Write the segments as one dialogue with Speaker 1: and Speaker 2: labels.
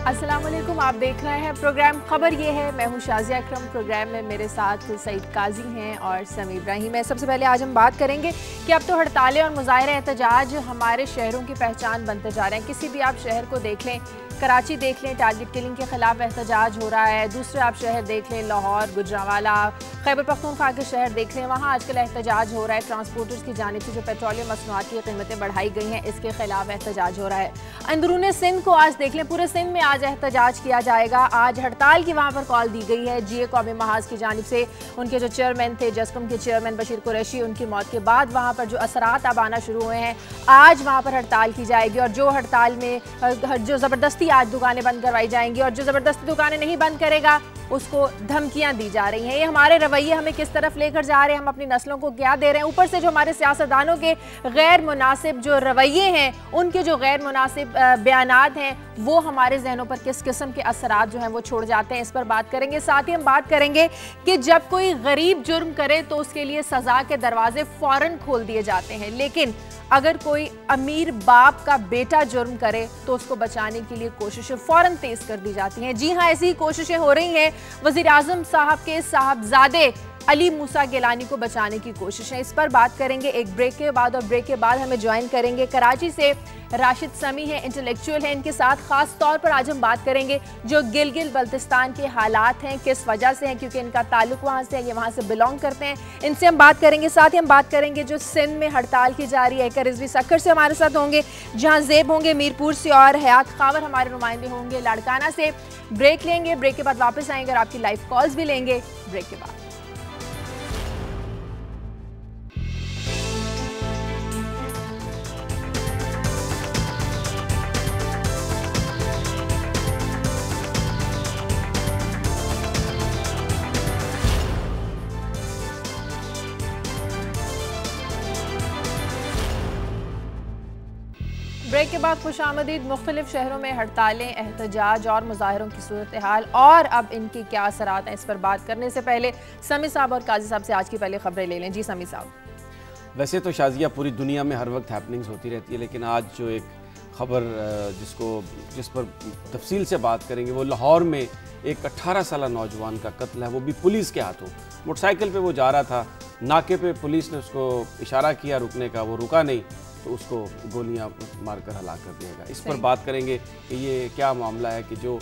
Speaker 1: अस्सलाम वालेकुम, आप देख रहे हैं प्रोग्राम खबर ये है। मैं हूं शाजिया अकरम। प्रोग्राम में मेरे साथ सईद काजी हैं और समी इब्राहिम है। सबसे पहले आज हम बात करेंगे कि अब तो हड़तालें और मुजाहिरे एहतजाज हमारे शहरों की पहचान बनते जा रहे हैं। किसी भी आप शहर को देख लें, कराची देख लें, टारगेट किलिंग के खिलाफ एहतजाज हो रहा है। दूसरे आप शहर देख लें, लाहौर, गुजरांवाला, खैबर पख्तूनख्वा के शहर देख लें, वहाँ आजकल एहतजाज हो रहा है। ट्रांसपोर्टर्स की जानिब से जो पेट्रोलियम मसनूआत की कीमतें बढ़ाई गई हैं, इसके खिलाफ एहतजाज हो रहा है। अंदरूनी सिंध को आज देख लें, पूरे सिंध में आज एहतजाज किया जाएगा। आज हड़ताल की वहाँ पर कॉल दी गई है GA कौमी महाज की जानिब से। उनके जो चेयरमैन थे, जस्कम के चेयरमैन बशीर कुरैशी, उनकी मौत के बाद वहाँ पर जो असरात अब आना शुरू हुए हैं, आज वहाँ पर हड़ताल की जाएगी। और जो हड़ताल में जो ज़बरदस्ती आज दुकानें बंद करवाई जाएंगी और जो ज़बरदस्ती दुकानें नहीं बंद करेगा उसको धमकियां दी जा रही हैं। ये हमारे रवैये हमें किस तरफ लेकर जा रहे हैं, हम अपनी नस्लों को क्या दे रहे हैं। ऊपर से जो हमारे सियासतदानों के गैर मुनासिब जो रवैये हैं, उनके जो गैर मुनासिब बयानात हैं, वो हमारे जहनों पर किस किस्म के असरात जो हैं वो छोड़ जाते हैं, इस पर बात करेंगे। साथ ही हम बात करेंगे कि जब कोई गरीब जुर्म करे तो उसके लिए सज़ा के दरवाजे फ़ौरन खोल दिए जाते हैं, लेकिन अगर कोई अमीर बाप का बेटा जुर्म करे तो उसको बचाने के लिए कोशिशें फ़ौरन तेज कर दी जाती हैं। जी हाँ, ऐसी ही कोशिशें हो रही हैं। वज़ीर आज़म साहब के साहबजादे अली मूसा गिलानी को बचाने की कोशिश है। इस पर बात करेंगे एक ब्रेक के बाद। और ब्रेक के बाद हमें ज्वाइन करेंगे कराची से राशिद समी है, इंटेलेक्चुअल है। इनके साथ खास तौर पर आज हम बात करेंगे जो गिलगित बल्तिस्तान के हालात हैं, किस वजह से हैं, क्योंकि इनका ताल्लुक वहाँ से है, ये वहाँ से बिलोंग करते हैं। इनसे हम बात करेंगे। साथ ही हम बात करेंगे जो सिंध में हड़ताल की जा रही है, एक रिजवी सक्कर से हमारे साथ होंगे, जहाँ ज़ेब होंगे मीरपुर से और हयात खावर हमारे नुमाइंदे होंगे लाड़काना से। ब्रेक लेंगे, ब्रेक के बाद वापस आएंगे और आपकी लाइव कॉल्स भी लेंगे ब्रेक के बाद। ब्रेक के बाद खुशामदीद। मुख्तलिफ शहरों में हड़तालें, एहतजाज और मुजाहिरों की सूरत हाल और अब इनकी क्या असरात हैं, इस पर बात करने से पहले समी साहब और काजी साहब से आज की पहले खबरें ले लें। जी समी साहब।
Speaker 2: वैसे तो शाजिया पूरी दुनिया में हर वक्त हैपनिंग्स होती रहती है, लेकिन आज जो एक खबर जिस पर तफसील से बात करेंगे वो लाहौर में एक 18 साल नौजवान का कत्ल है, वो भी पुलिस के हाथों। मोटरसाइकिल पे वो जा रहा था, नाके पे पुलिस ने उसको इशारा किया रुकने का, वो रुका नहीं तो उसको गोलियां मारकर हलाक कर दिया गया। इस पर बात करेंगे कि ये क्या मामला है कि जो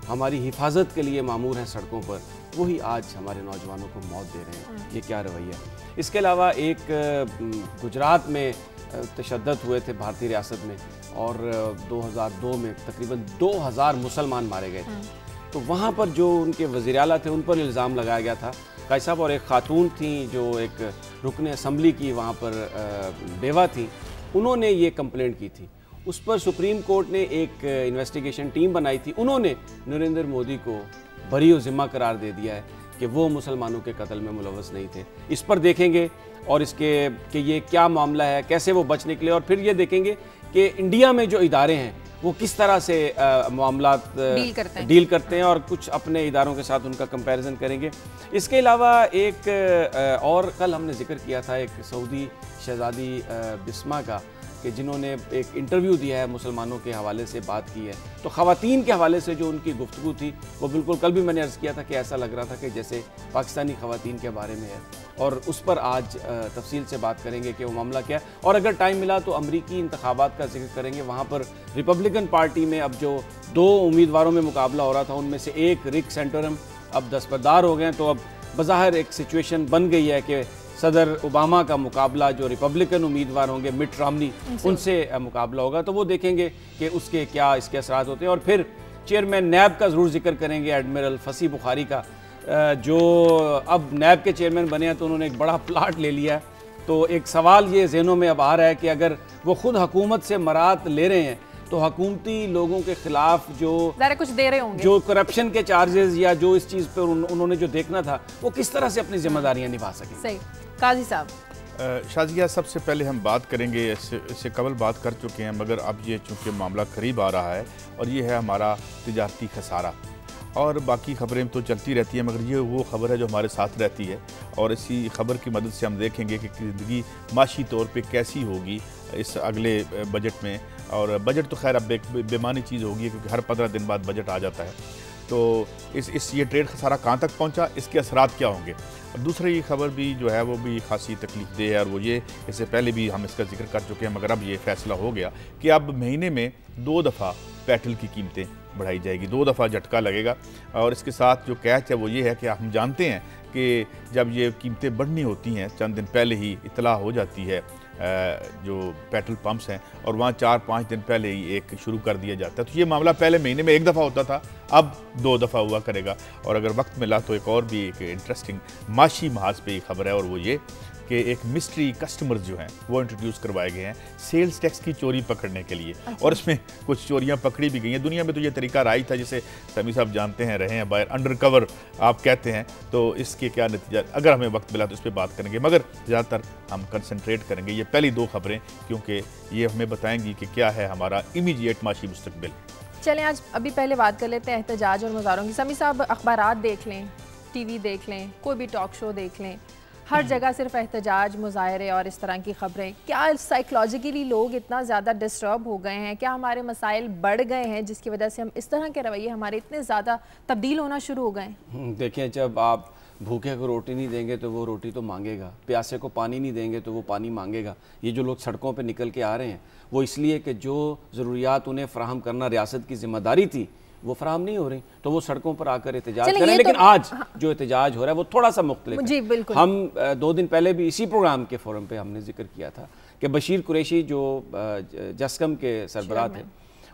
Speaker 2: हमारी हिफाजत के लिए मामूर हैं सड़कों पर, वही आज हमारे नौजवानों को मौत दे रहे हैं। ये क्या रवैया। इसके अलावा एक गुजरात में तशद्दुद हुए थे भारतीय रियासत में, और 2002 में तकरीबन 2000 मुसलमान मारे गए थे। तो वहाँ पर जो उनके वज़ीर आला थे उन पर इल्ज़ाम लगाया गया था। काजी साहब और एक खातून थी जो एक रुकन असम्बली की वहाँ पर बेवा थी, उन्होंने ये कंप्लेंट की थी। उस पर सुप्रीम कोर्ट ने एक इन्वेस्टिगेशन टीम बनाई थी। उन्होंने नरेंद्र मोदी को बरी व ज़िम्मा करार दे दिया है कि वो मुसलमानों के कत्ल में मुलव्वस नहीं थे। इस पर देखेंगे और इसके कि ये क्या मामला है, कैसे वो बच निकले, और फिर ये देखेंगे कि इंडिया में जो इदारे हैं वो किस तरह से मामलात डील करते हैं और कुछ अपने इदारों के साथ उनका कंपैरिजन करेंगे। इसके अलावा एक और कल हमने जिक्र किया था एक सऊदी शहज़ादी बिस्मा का, कि जिन्होंने एक इंटरव्यू दिया है, मुसलमानों के हवाले से बात की है। तो ख़वातीन के हवाले से जो उनकी गुफ्तगू थी वो बिल्कुल, कल भी मैंने अर्ज़ किया था कि ऐसा लग रहा था कि जैसे पाकिस्तानी ख़वातीन के बारे में है, और उस पर आज तफसील से बात करेंगे कि वो मामला क्या है। और अगर टाइम मिला तो अमरीकी इंतखाबात का जिक्र करेंगे। वहाँ पर रिपब्लिकन पार्टी में अब जो 2 उम्मीदवारों में मुकाबला हो रहा था, उनमें से एक रिक सेंटोरम अब दस्तबरदार हो गए। तो अब बज़ाहिर एक सिचुएशन बन गई है कि सदर ओबामा का मुकाबला जो रिपब्लिकन उम्मीदवार होंगे मिट रोमनी, उनसे मुकाबला होगा। तो वो देखेंगे कि उसके क्या इसके असरात होते हैं। और फिर चेयरमैन नैब का ज़रूर जिक्र करेंगे, एडमिरल फसी बुखारी का, जो अब नैब के चेयरमैन बने हैं तो उन्होंने एक बड़ा प्लाट ले लिया है। तो एक सवाल ये जहनों में अब आ रहा है कि अगर वो खुद हुकूमत से मरात ले रहे हैं तो हुकूमती लोगों के खिलाफ जो
Speaker 1: कुछ दे रहे होंगे,
Speaker 2: जो करप्शन के चार्जेस या जो इस चीज़ पर उन्होंने जो देखना था, वो किस तरह से अपनी जिम्मेदारियां निभा सकें।
Speaker 1: सही काजी साहब।
Speaker 3: शाजिया, सबसे पहले हम बात करेंगे, इससे कबल बात कर चुके हैं, मगर अब ये चूँकि मामला करीब आ रहा है और ये है हमारा तिजारती खसारा। और बाकी खबरें तो चलती रहती हैं, मगर ये वो खबर है जो हमारे साथ रहती है और इसी खबर की मदद से हम देखेंगे कि ज़िंदगी माशी तौर पे कैसी होगी इस अगले बजट में। और बजट तो खैर अब एक बेमानी चीज़ होगी क्योंकि हर 15 दिन बाद बजट आ जाता है। तो ये ट्रेड सारा कहाँ तक पहुँचा, इसके असरात क्या होंगे। दूसरी खबर भी जो है वो भी खासी तकलीफ दे है और वो ये, इससे पहले भी हम इसका जिक्र कर चुके हैं मगर अब ये फैसला हो गया कि अब महीने में 2 दफ़ा पेट्रोल की कीमतें बढ़ाई जाएगी, 2 दफ़ा झटका लगेगा। और इसके साथ जो कैच है वो ये है कि हम जानते हैं कि जब ये कीमतें बढ़नी होती हैं चंद दिन पहले ही इतला हो जाती है जो पेट्रोल पंप्स हैं और वहाँ 4-5 दिन पहले ही एक शुरू कर दिया जाता है। तो ये मामला पहले महीने में 1 दफ़ा होता था, अब 2 दफ़ा हुआ करेगा। और अगर वक्त मिला तो एक और भी एक इंटरेस्टिंग माशी महाज पे खबर है और वो ये कि एक मिस्ट्री कस्टमर्स जो हैं वो इंट्रोड्यूस करवाए गए हैं सेल्स टैक्स की चोरी पकड़ने के लिए। और इसमें कुछ चोरियां पकड़ी भी गई हैं। दुनिया में तो ये तरीका राइज था जिसे समी साहब जानते हैं, रहे हैं बाहर, अंडर कवर आप कहते हैं। तो इसके क्या नतीजा, अगर हमें वक्त मिला तो इस पर बात करेंगे, मगर ज़्यादातर हम कंसनट्रेट करेंगे ये पहली 2 खबरें क्योंकि ये हमें बताएंगी कि क्या है हमारा इमीडिएट माशी मुस्तकबिल।
Speaker 1: चलें आज अभी पहले बात कर लेते हैं एहतजाज और मुजाहरों की। समी साहब अखबारात देख लें, टीवी देख लें, कोई भी टॉक शो देख लें, हर जगह सिर्फ एहतजाज, मुजाहरे और इस तरह की खबरें। क्या साइकोलॉजिकली लोग इतना ज़्यादा डिस्टर्ब हो गए हैं, क्या हमारे मसाइल बढ़ गए हैं जिसकी वजह से हम इस तरह के रवैये हमारे इतने ज़्यादा तब्दील होना शुरू हो गए हैं?
Speaker 2: देखें, जब आप भूखे को रोटी नहीं देंगे तो वो रोटी तो मांगेगा, प्यासे को पानी नहीं देंगे तो वो पानी मांगेगा। ये जो लोग सड़कों पे निकल के आ रहे हैं वो इसलिए कि जो ज़रूरियात उन्हें फ़राहम करना रियासत की ज़िम्मेदारी थी वो फराहम नहीं हो रही, तो वो सड़कों पर आकर एहतजाज करें। लेकिन तो, आज जो एहतजाज हो रहा है वो थोड़ा सा मुख्तलिफ है। हम 2 दिन पहले भी इसी प्रोग्राम के फोरम पे हमने जिक्र किया था कि बशीर कुरैशी जो जस्कम के सरबराह थे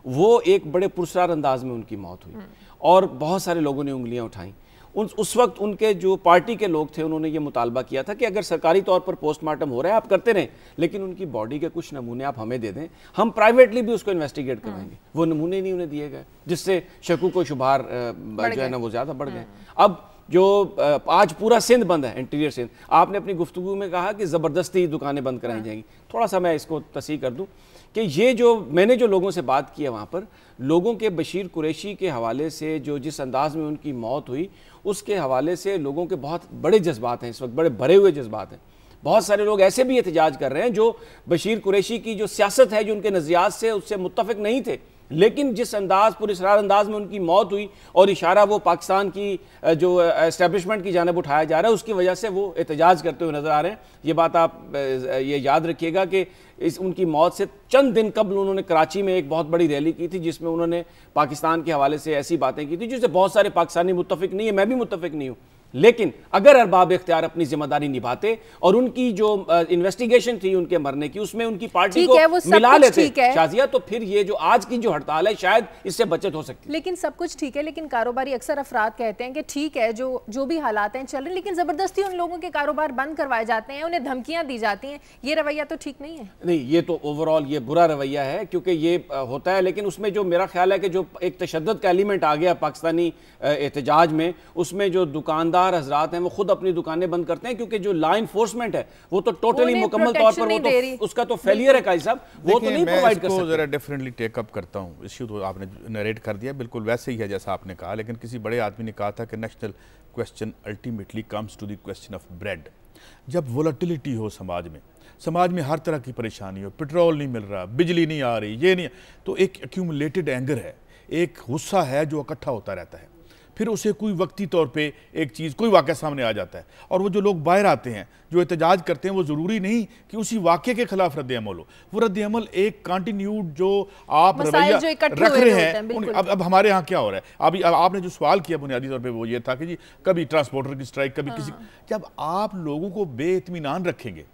Speaker 2: वो एक बड़े पुरस्कार अंदाज में उनकी मौत हुई और बहुत सारे लोगों ने उंगलियां उठाई। उस वक्त उनके जो पार्टी के लोग थे उन्होंने ये मुतालबा किया था कि अगर सरकारी तौर पर पोस्टमार्टम हो रहा है आप करते रहें, लेकिन उनकी बॉडी के कुछ नमूने आप हमें दे दें, हम प्राइवेटली भी उसको इन्वेस्टिगेट करवाएंगे। वो नमूने नहीं उन्हें दिए गए जिससे शकू को शुभार जो है ना वो ज़्यादा बढ़ गए। अब जो आज पूरा सिंध बंद है, इंटीरियर सिंध, आपने अपनी गुफ्तगू में कहा कि ज़बरदस्ती दुकानें बंद कराई जाएंगी। थोड़ा सा मैं इसको तस्हीह कर दूँ कि ये जो मैंने जो लोगों से बात की है वहाँ पर लोगों के बशीर कुरैशी के हवाले से जो जिस अंदाज में उनकी मौत हुई उसके हवाले से लोगों के बहुत बड़े जज्बात हैं, इस वक्त बड़े भरे हुए जज्बात हैं। बहुत सारे लोग ऐसे भी एहतजाज कर रहे हैं जो बशीर कुरैशी की जो सियासत है, जो उनके नज़रियात से उससे मुत्तफिक नहीं थे, लेकिन जिस अंदाज पुरस्कार अंदाज में उनकी मौत हुई और इशारा वो पाकिस्तान की जो एस्टेब्लिशमेंट की जानिब उठाया जा रहा है उसकी वजह से वो एहतजाज करते हुए नज़र आ रहे हैं। ये बात आप ये याद रखिएगा कि इस उनकी मौत से चंद दिन कबल उन्होंने कराची में एक बहुत बड़ी रैली की थी जिसमें उन्होंने पाकिस्तान के हवाले से ऐसी बातें की थी जिससे बहुत सारे पाकिस्तानी मुत्तफिक नहीं है, मैं भी मुत्तफिक नहीं हूँ। लेकिन अगर अरबाब इख्तियार अपनी जिम्मेदारी निभाते और उनकी जो इन्वेस्टिगेशन थी उनके मरने की उसमें उनकी पार्टी को मिला लेते शाजिया, तो फिर ये जो आज की जो हड़ताल है शायद इससे बचत हो सकती है।
Speaker 1: लेकिन सब कुछ ठीक है, लेकिन कारोबारी अक्सर अफराद कहते हैं कि ठीक है जो भी हालात हैं चल रहे हैं, लेकिन जबरदस्ती उन लोगों के कारोबार बंद करवाए जाते हैं, उन्हें धमकियां दी जाती हैं। ये रवैया तो ठीक नहीं है।
Speaker 2: नहीं, ये तो ओवरऑल ये बुरा रवैया है क्योंकि ये होता है, लेकिन उसमें जो मेरा ख्याल है कि जो एक तशद्दुद का एलिमेंट आ गया पाकिस्तानी एहतजाज में, उसमें जो दुकानदार हजरात हैं वो खुद अपनी दुकानें बंद करते हैं क्योंकि जो लॉ इन्फोर्समेंट है वो तो टोटली मुकम्मल तौर पर वो तो उसका तो फेलियर है काजी साहब, वो तो नहीं प्रोवाइड कर सकते।
Speaker 3: जरा डिफरेंटली टेकअप करता हूँ, इश्यू तो आपने नरेट कर दिया बिल्कुल वैसे ही है जैसा आपने कहा, लेकिन किसी बड़े आदमी ने कहा था कि national question ultimately comes to the question of bread. जब वोलेटिलिटी हो समाज में हर तरह की परेशानी हो, पेट्रोल नहीं मिल रहा, बिजली नहीं आ रही, ये नहीं, तो एक एक्यूमुलेटेड एंगर है, एक गुस्सा है जो इकट्ठा होता रहता है। फिर उसे कोई वक्ती तौर पे एक चीज़ कोई वाक़या सामने आ जाता है और वो जो लोग बाहर आते हैं जो एहतजाज करते हैं वो ज़रूरी नहीं कि उसी वाक़े के खिलाफ रद्द-ए-अमल हो, वो रद्द-ए-अमल एक कंटिन्यूड जो आप रवैया रख रहे हैं। अब हमारे यहाँ क्या हो रहा है, अभी आपने जो सवाल किया बुनियादी तौर पर वो ये था कि जी कभी ट्रांसपोर्टर की स्ट्राइक, कभी किसी, जब आप लोगों को बेइत्मीनान रखेंगे,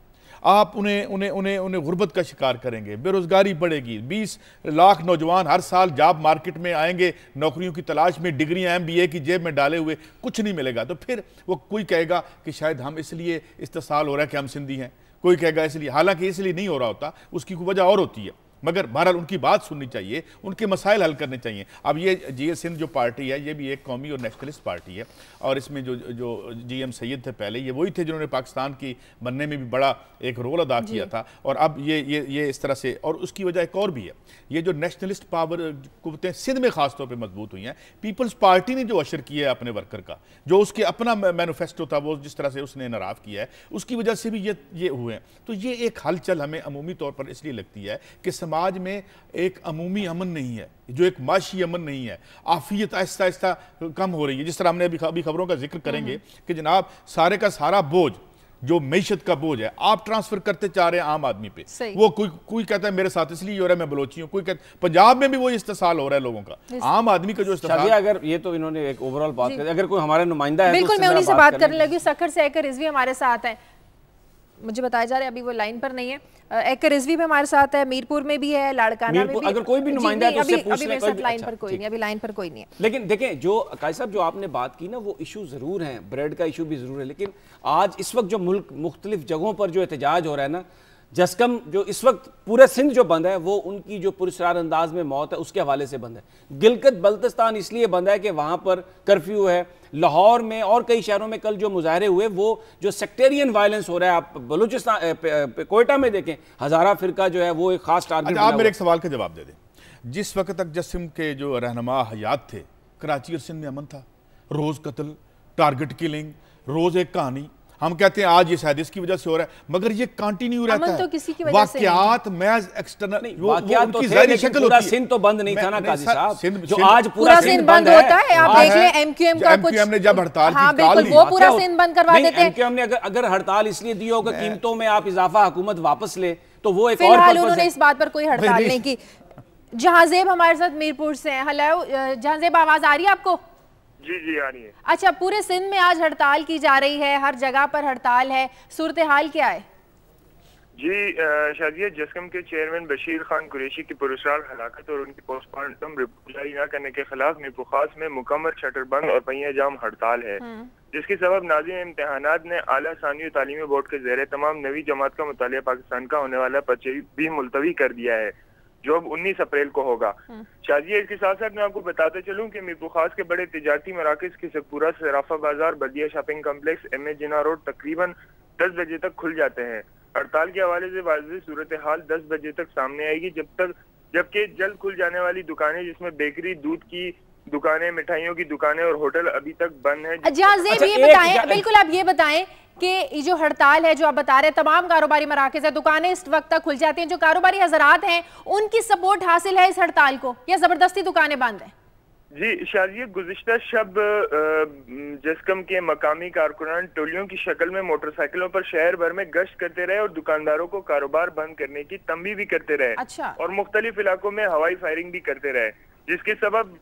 Speaker 3: आप उन्हें गुर्बत का शिकार करेंगे, बेरोज़गारी बढ़ेगी, 20 लाख नौजवान हर साल जॉब मार्केट में आएंगे नौकरियों की तलाश में, डिग्रियां MBA की जेब में डाले हुए, कुछ नहीं मिलेगा, तो फिर वो कोई कहेगा कि शायद हम इसलिए इस्तेसाल हो रहा है कि हम सिंधी हैं, कोई कहेगा इसलिए, हालांकि इसलिए नहीं हो रहा होता, उसकी कोई वजह और होती है। मगर बहरहाल उनकी बात सुननी चाहिए, उनके मसाइल हल करने चाहिए। अब ये GS सिंध जो पार्टी है ये भी एक कौमी और नेशनलिस्ट पार्टी है, और इसमें जो जो GM सैयद थे पहले, ये वही थे जिन्होंने पाकिस्तान की बनने में भी बड़ा एक रोल अदा किया था, और अब ये इस तरह से, और उसकी वजह एक और भी है, ये जो नेशनलिस्ट पावर कुव्वतें सिंध में खासतौर पर मजबूत हुई हैं, पीपल्स पार्टी ने जो अशर किया है अपने वर्कर का, जो उसके अपना मैनिफेस्टो था वो जिस तरह से उसने इनराफ किया है, उसकी वजह से भी ये हुए हैं। तो ये एक हलचल हमें अमूमी तौर पर इसलिए लगती है कि समाज में एक अमूमी अमन नहीं है, जो एक माशी अमन नहीं है, आफियत आहिस्ता आहिस्ता कम हो रही है। जिस तरह हमने अभी खबरों का जिक्र करेंगे कि जनाब सारे का सारा बोझ, जो मैशत का बोझ है, आप ट्रांसफर करते चाह रहे हैं आम आदमी पे। वो कोई कहता है मेरे साथ इसलिए हो रहा है मैं बलोची हूँ, कोई कहता पंजाब में भी वो इस्तेसाल हो रहा है लोगों का, आम आदमी का जो इस्तेसाल।
Speaker 2: अगर ये तो इन्होंने एक ओवरऑल बात कर, अगर कोई हमारा नुमाइंदा है
Speaker 1: बिल्कुल, मैं उन्हीं से बात करने लगी। सखर से एकर रिजवी हमारे साथ है, मुझे बताया जा रहा है अभी वो लाइन पर नहीं है। एकर रिजवी में हमारे साथ है, मीरपुर में भी है, लाड़काना में भी।
Speaker 2: अगर कोई भी नुमाइंदा है तो उससे पूछ लें।
Speaker 1: अभी लाइन पर कोई नहीं, अभी लाइन पर कोई नहीं है।
Speaker 2: लेकिन देखें, जो कायद साहब जो आपने बात की ना, वो इशू जरूर है, ब्रेड का इशू भी जरूर है, लेकिन आज इस वक्त जो मुल्क मुख्तलिफ जगहों पर जो एहतजाज हो रहा है ना, जस्कम जो इस वक्त पूरा सिंध जो बंद है वो उनकी जो पुरस्कार अंदाज में मौत है उसके हवाले से बंद है। गिलगित बल्तिस्तान इसलिए बंद है कि वहाँ पर कर्फ्यू है। लाहौर में और कई शहरों में कल जो मुजाहरे हुए, वो जो सेक्टेरियन वायलेंस हो रहा है, आप बलूचिस्तान कोयटा में देखें, हज़ारा फिरका जो है वो एक खास टारगेट।
Speaker 3: आप मेरे एक सवाल का जवाब दे दें। जिस वक्त तक जस्म के जो रहनुमा हयात थे, कराची और सिंध में अमन था, रोज़ कत्ल, टारगेट किलिंग, रोज़ एक कहानी। हम कहते हैं आज ये शायद इसकी वजह से हो रहा है, मगर ये कंटिन्यू रहता है।
Speaker 1: तो किसी की वजह से
Speaker 3: वाकयात महज एक्सटर्नल
Speaker 2: वाकयात तो थे, लेकिन पूरा सिंध तो बंद नहीं था ना काजी साहब, जो आज पूरा
Speaker 1: सिंध बंद होता है। आप देख लें MQM का कुछ,
Speaker 3: ने जब हड़ताल
Speaker 1: हाँ बिल्कुल, वो पूरा सिंध बंद करवा देते हैं।
Speaker 2: MQM ने अगर हड़ताल इसलिए दी हो कि कीमतों में आप इजाफा हुकूमत वापस ले, तो वो एक और
Speaker 1: फिलहाल उन्होंने इस बात पर कोई हड़ताल नहीं की। जहांजेब हमारे साथ मीरपुर से हैं। हेलो जहांजेब, आवाज आ रही है आपको?
Speaker 4: जी आ रही है।
Speaker 1: अच्छा, पूरे सिंध में आज हड़ताल की जा रही है, हर जगह पर हड़ताल है, सूरत हाल क्या है?
Speaker 4: जी शाजिया, जस्कम के चेयरमैन बशीर खान कुरैशी की पुरस्कार हलाकत और उनकी पोस्टमार्टम रिपोर्ट जारी न करने के खिलाफ मीरपुर खास में मुकम्मल शटर बंद और पहिया जाम हड़ताल है, जिसके सबब नाज़िम इम्तिहानात ने आला सानी तालीमी बोर्ड के ज़ेरे तमाम नवी जमात का मुतालिया पाकिस्तान का होने वाला पर्चे भी मुलतवी कर दिया है, जो अब 19 अप्रैल को होगा। शाजिया, इसके साथ साथ मैं आपको बताते चलूं कि मीरपुर खास के बड़े तिजारती मराकज खिसकपुरा, सराफा बाजार, बल्दिया शॉपिंग कम्प्लेक्स, MA जिन्ना रोड तकरीबन 10 बजे तक खुल जाते हैं। हड़ताल के हवाले से वाज़ेह सूरत हाल 10 बजे तक सामने आएगी, जबकि जल्द खुल जाने वाली दुकानें जिसमें बेकरी, दूध की दुकानें, मिठाइयों की दुकानें और होटल अभी तक बंद है।
Speaker 1: ये बताएं, बिल्कुल आप ये बताएं कि जो हड़ताल है, जो आप बता रहे हैं, तमाम कारोबारी मराकज़ है, दुकानें इस वक्त तक खुल जाती हैं, जो कारोबारी हजरात हैं उनकी सपोर्ट हासिल है इस हड़ताल को, या जबरदस्ती दुकानें बंद हैं?
Speaker 4: जी शाजिया, गुज़िश्ता शब जस्कम के मकामी कारकुनान टोलियों की शक्ल में मोटरसाइकिलों पर शहर भर में गश्त करते रहे और दुकानदारों को कारोबार बंद करने की तंबीह भी करते रहे।
Speaker 1: अच्छा।
Speaker 4: और मुख्तलिफ इलाकों में हवाई फायरिंग भी करते रहे, जिसके सबब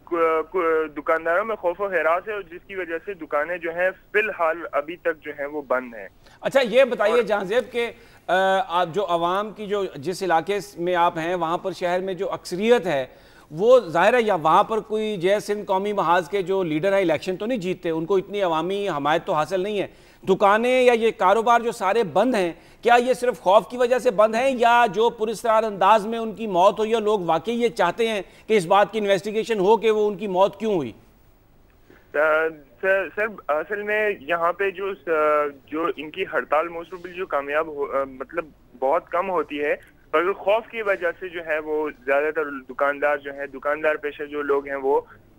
Speaker 4: दुकानदारों में खौफ और हिरास है और जिसकी वजह से दुकानें जो हैं फिलहाल अभी तक जो हैं वो बंद हैं।
Speaker 2: अच्छा, ये बताइए जहांजेब के आप जो आवाम की जो जिस इलाके में आप हैं वहाँ पर शहर में जो अक्सरियत है वो जाहिर है, या वहाँ पर कोई जय सिंध कौमी महाज के जो लीडर है इलेक्शन तो नहीं जीतते, उनको इतनी अवामी हमायत तो हासिल नहीं है। दुकानें या ये कारोबार जो सारे बंद हैं, क्या ये सिर्फ खौफ की वजह से बंद हैं, या जो पुरस्कार अंदाज में उनकी मौत हुई, या लोग वाकई ये चाहते हैं कि इस बात की इन्वेस्टिगेशन हो कि वो उनकी मौत क्यों हुई?
Speaker 4: सर असल में यहाँ पे जो इनकी हड़ताल मोस्टली जो कामयाब मतलब बहुत कम होती है, पर खौफ की वजह से जो है वो ज्यादातर दुकानदार पेशे जो लोग हैं वो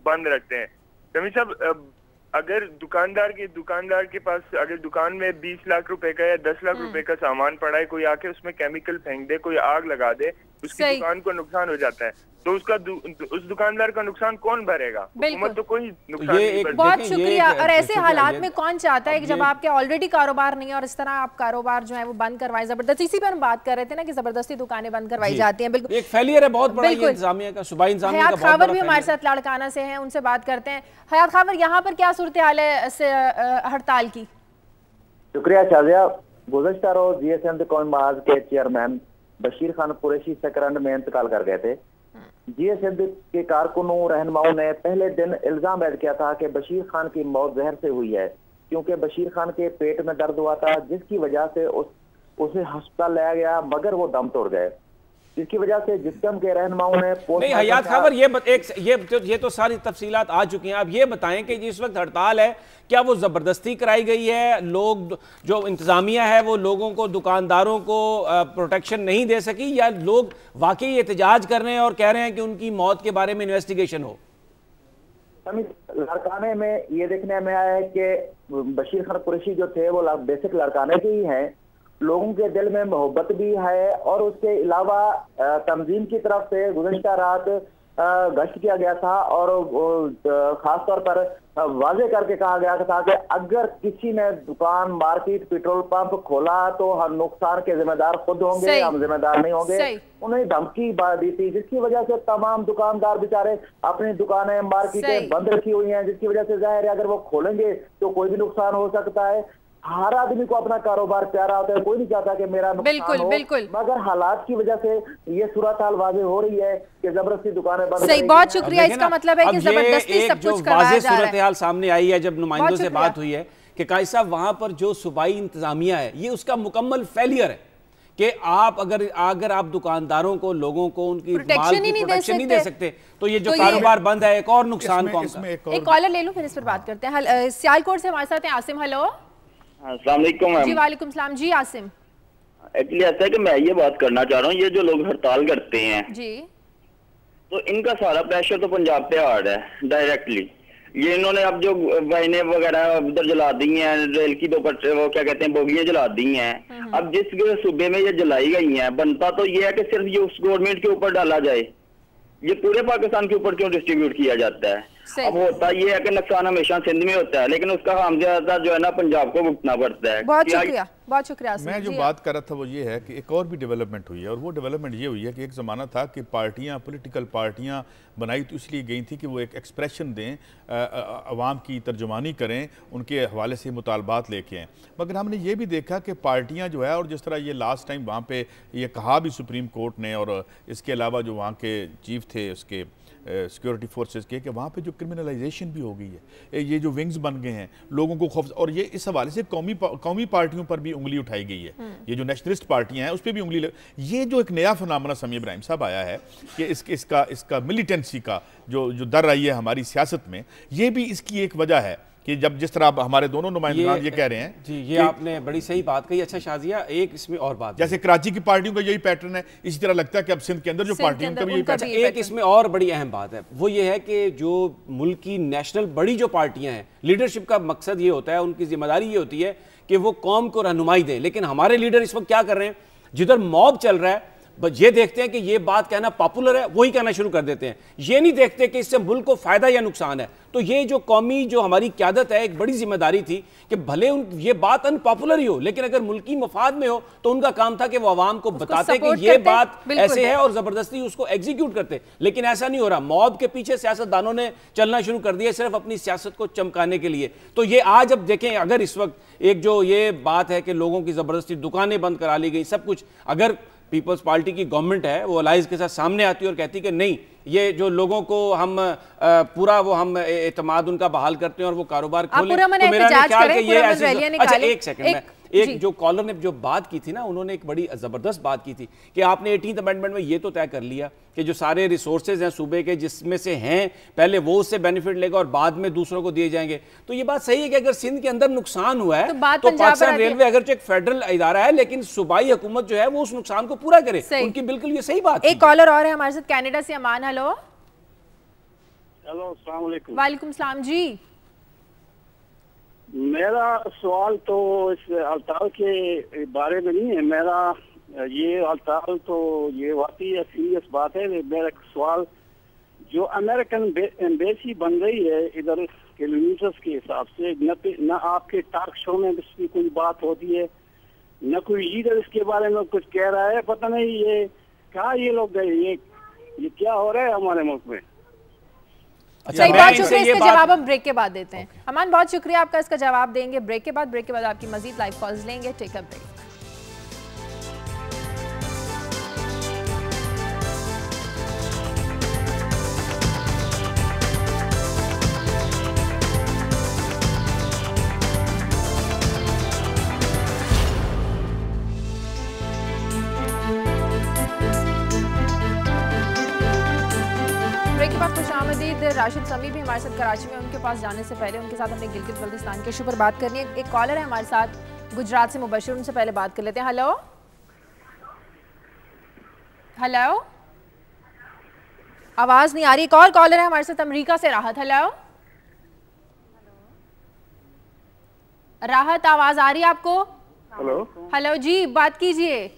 Speaker 4: बंद रखते हैं। समीर साहब, अगर दुकानदार के पास अगर दुकान में 20 लाख रुपए का या 10 लाख रुपए का सामान पड़ा है, कोई आके उसमें केमिकल फेंक दे, कोई आग लगा दे, उसकी दुकान को नुकसान हो जाता है, तो उस दुकानदार का नुकसान कौन भरेगा? हुकूमत तो कोई नुकसान नहीं भरेगी।
Speaker 1: बहुत शुक्रिया। और ऐसे हालात में कौन चाहता है कि जब आपके ऑलरेडी कारोबार नहीं है और इस तरह आप कारोबार जो है वो बंद करवाएं जबरदस्ती? इसी पर हम बात कर रहे थे ना कि जबरदस्ती दुकानें बंद करवाई जाती हैं। बिल्कुल
Speaker 2: एक फेलियर है बहुत बड़ा इंतजामिया का, सूबाई इंतजामिया का।
Speaker 1: हयात खावर भी हमारे साथ लाड़काना से हैं, उनसे बात करते हैं। हयात खावर, यहाँ पर क्या सूरत हाल है हड़ताल की?
Speaker 5: शुक्रिया शाजिया। गुज़श्ता रोज GS कौमी महाज के चेयरमैन बशीर खान कुरैशी सेकंड में इंतकाल कर गए थे। GS के कारकुनों रहनुमाओं ने पहले दिन इल्जाम ऐड किया था कि बशीर खान की मौत जहर से हुई है, क्योंकि बशीर खान के पेट में दर्द हुआ था, जिसकी वजह से उसे अस्पताल लाया गया, मगर वो दम तोड़ गए। जिसकी वजह से जिस्म के रहनुमाओं ने
Speaker 2: नहीं हयात खबर ये तो सारी तफसीलात आ चुकी हैं। आप ये बताएं कि इस वक्त हड़ताल है, क्या वो जबरदस्ती कराई गई है? लोग जो इंतजामिया है वो लोगों को, दुकानदारों को प्रोटेक्शन नहीं दे सकी, या लोग वाकई एहतजाज कर रहे हैं और कह रहे हैं कि उनकी मौत के बारे में इन्वेस्टिगेशन हो?
Speaker 5: लाड़काने में ये देखने में आया है कि बशीर खान कुरैशी जो थे वो बेसिक लाड़काने के ही हैं। लोगों के दिल में मोहब्बत भी है और उसके अलावा तंजीम की तरफ से गुज़श्ता रात गश्त किया गया था और खास तौर पर वाजे करके कहा गया था कि अगर किसी ने दुकान, मार्केट, पेट्रोल पंप खोला तो हम नुकसान के जिम्मेदार खुद होंगे, हम जिम्मेदार नहीं होंगे। उन्हें धमकी दी थी, जिसकी वजह से तमाम दुकानदार बेचारे अपनी दुकानें, मार्केटें बंद रखी हुई हैं, जिसकी वजह से जाहिर है अगर वो खोलेंगे तो कोई भी नुकसान हो सकता है। हर आदमी को अपना कारोबार प्यारा होता है, कोई नहीं चाहता कि मेरा नुकसान हो, मगर हालात की वजह से ये सूरत हाल वाज़ेह हो रही है कि जबरदस्ती दुकानें बंद।
Speaker 1: सही, बहुत शुक्रिया। इसका मतलब है कि जबरदस्ती सब कुछ करवाया जा रहा है।
Speaker 2: सूरत हाल सामने आई है जब नुमाइंदों से बात हुई है कि काजी साहब वहां पर जो सूबाई इंतजामिया है ये उसका मुकम्मल फेलियर है कि आप अगर आप दुकानदारों को, लोगों को उनकी
Speaker 1: प्रोटेक्शन
Speaker 2: नहीं दे सकते तो ये जो कारोबार बंद है एक और नुकसान कौन सा?
Speaker 1: एक कॉलर ले लूं फिर इस पर बात करते हैं। सियालकोट से हमारे साथ हैं आसिम। हेलो
Speaker 6: अस्सलाम वालेकुम मैम।
Speaker 1: जी वालेकुम सलाम। जी आसिम,
Speaker 6: एक्चुअली ऐसा है कि मैं ये बात करना चाह रहा हूँ, ये जो लोग हड़ताल करते हैं
Speaker 1: जी,
Speaker 6: तो इनका सारा प्रेशर तो पंजाब पे आ रहा है डायरेक्टली। ये इन्होंने अब जो वाइने वगैरह उधर जला दी हैं, रेल की दो पटरी, वो क्या कहते हैं, बोगियां जला दी हैं। अब जिस सूबे में ये जलाई गई हैं, बनता तो ये है कि सिर्फ ये उस गवर्नमेंट के ऊपर डाला जाए, ये पूरे पाकिस्तान के ऊपर क्यों डिस्ट्रीब्यूट किया जाता है? अब होता ये है कि नुकसान हमेशा सिंध में होता है, लेकिन उसका खामियाजा जो है ना पंजाब को भुगतना पड़ता है।
Speaker 1: बहुत शुक्रिया, बहुत शुक्रिया।
Speaker 3: मैं जो बात कर रहा था वो ये है कि एक और भी डेवलपमेंट हुई है, और वो डेवलपमेंट ये हुई है कि एक ज़माना था कि पार्टियां, पॉलिटिकल पार्टियां बनाई तो इसलिए गई थी कि वो एक एक्सप्रेशन दें, अवाम की तर्जुमानी करें, उनके हवाले से मुतालबात लेके आएँ। मगर हमने ये भी देखा कि पार्टियां जो है, और जिस तरह ये लास्ट टाइम वहाँ पे ये कहा भी सुप्रीम कोर्ट ने, और इसके अलावा जो वहाँ के चीफ थे उसके सिक्योरिटी फोर्सेस के, कि वहाँ पे जो क्रिमिनलाइजेशन भी हो गई है, ये जो विंग्स बन गए हैं लोगों को खौफ, और ये इस हवाले से कौमी पार्टियों पर भी उंगली उठाई गई है। ये जो नेशनलिस्ट पार्टियां हैं उस पर भी उंगली ये जो एक नया फिनोमेना समी इब्राहिम साहब आया है कि इसका मिलिटेंसी का जो दर रही है हमारी सियासत में, ये भी इसकी एक वजह है कि जब जिस तरह हमारे दोनों नुमाइंदगान ये कह रहे हैं
Speaker 2: जी, ये आपने बड़ी सही बात कही। अच्छा शाजिया, एक इसमें और बात,
Speaker 3: जैसे कराची की पार्टियों का यही पैटर्न है, इसी तरह लगता है कि अब सिंध के अंदर जो पार्टियों का भी यही पैटर्न।
Speaker 2: एक इसमें और बड़ी अहम बात है, वो ये है कि जो मुल्क की नेशनल बड़ी जो पार्टियां हैं, लीडरशिप का मकसद ये होता है, उनकी जिम्मेदारी ये होती है कि वो कौम को रहनुमाई दें। लेकिन हमारे लीडर इस वक्त क्या कर रहे हैं, जिधर मॉब चल रहा है ये देखते हैं कि ये बात कहना पॉपुलर है, वही कहना शुरू कर देते हैं। ये नहीं देखते कि इससे मुल्क को फायदा या नुकसान है। तो ये जो कौमी जो हमारी क़यादत है, एक बड़ी जिम्मेदारी थी कि भले ये बात अनपॉपुलर ही हो, लेकिन अगर मुल्की मफाद में हो तो उनका काम था कि वो आवाम को बताते कि ये बात ऐसे है और जबरदस्ती उसको एग्जीक्यूट करते। लेकिन ऐसा नहीं हो रहा, मॉब के पीछे सियासतदानों ने चलना शुरू कर दिया सिर्फ अपनी सियासत को चमकाने के लिए। तो ये आज अब देखें, अगर इस वक्त एक जो ये बात है कि लोगों की जबरदस्ती दुकानें बंद करा ली गई, सब कुछ, अगर पीपल्स पार्टी की गवर्नमेंट है वो अलाइज के साथ सामने आती है और कहती कि नहीं, ये जो लोगों को हम पूरा वो हम एतमाद उनका बहाल करते हैं और वो कारोबार खोलें, तो मेरा ख्याल कि ये ऐसे। अच्छा एक सेकंड में, एक जो कॉलर ने जो बात की थी ना, उन्होंने एक बड़ी जबरदस्त बात की थी कि आपने 18th अमेंडमेंट में ये तो तय कर लिया कि जो सारे रिसोर्सेज हैं सूबे के, जिसमें से हैं, पहले वो उससे बेनिफिट लेगा और बाद में दूसरों को दिए जाएंगे। तो ये बात सही है कि अगर सिंध के अंदर नुकसान हुआ है तो पाकिस्तान रेलवे अगर एक फेडरल इदारा है, लेकिन सूबाई हुकूमत जो है वो उस नुकसान को पूरा करे। उनकी बिल्कुल ये सही बात।
Speaker 1: एक कॉलर और है हमारे साथ कनाडा से, अमान। हेलो
Speaker 7: हेलो, अस्सलाम वालेकुम।
Speaker 1: वालेकुम सलाम जी।
Speaker 7: मेरा सवाल तो इस हड़ताल के बारे में नहीं है, मेरा ये हड़ताल तो ये वाकई सीरियस बात है। मेरा सवाल, जो अमेरिकन एम्बेसी बन रही है इधर किलोमीटर्स के हिसाब से, न आपके टॉक शो में इसकी कोई बात होती है, न कोई लीडर इसके बारे में कुछ कह रहा है। पता नहीं ये कहाँ ये लोग गए, ये क्या हो रहा है हमारे मुल्क में।
Speaker 1: अच्छा, बहुत शुक्रिया। इसका जवाब हम ब्रेक के बाद देते हैं। अमान, बहुत शुक्रिया, आपका इसका जवाब देंगे ब्रेक के बाद। ब्रेक के बाद आपकी मजीद लाइव कॉल्स लेंगे। Take a break. के पास खुशामदीद। राशिद समी भी हमारे साथ कराची में, उनके पास जाने से पहले उनके साथ हमने गिलगित बल्तिस्तान के इशू पर बात करनी है। एक कॉलर है हमारे साथ गुजरात से, मुबशिर, उनसे पहले बात कर लेते हैं। हेलो हेलो, आवाज नहीं आ रही। एक और कॉलर है हमारे साथ अमेरिका से, राहत। हेलो राहत, आवाज आ रही है आपको?
Speaker 8: हेलो
Speaker 1: हेलो जी, बात कीजिए।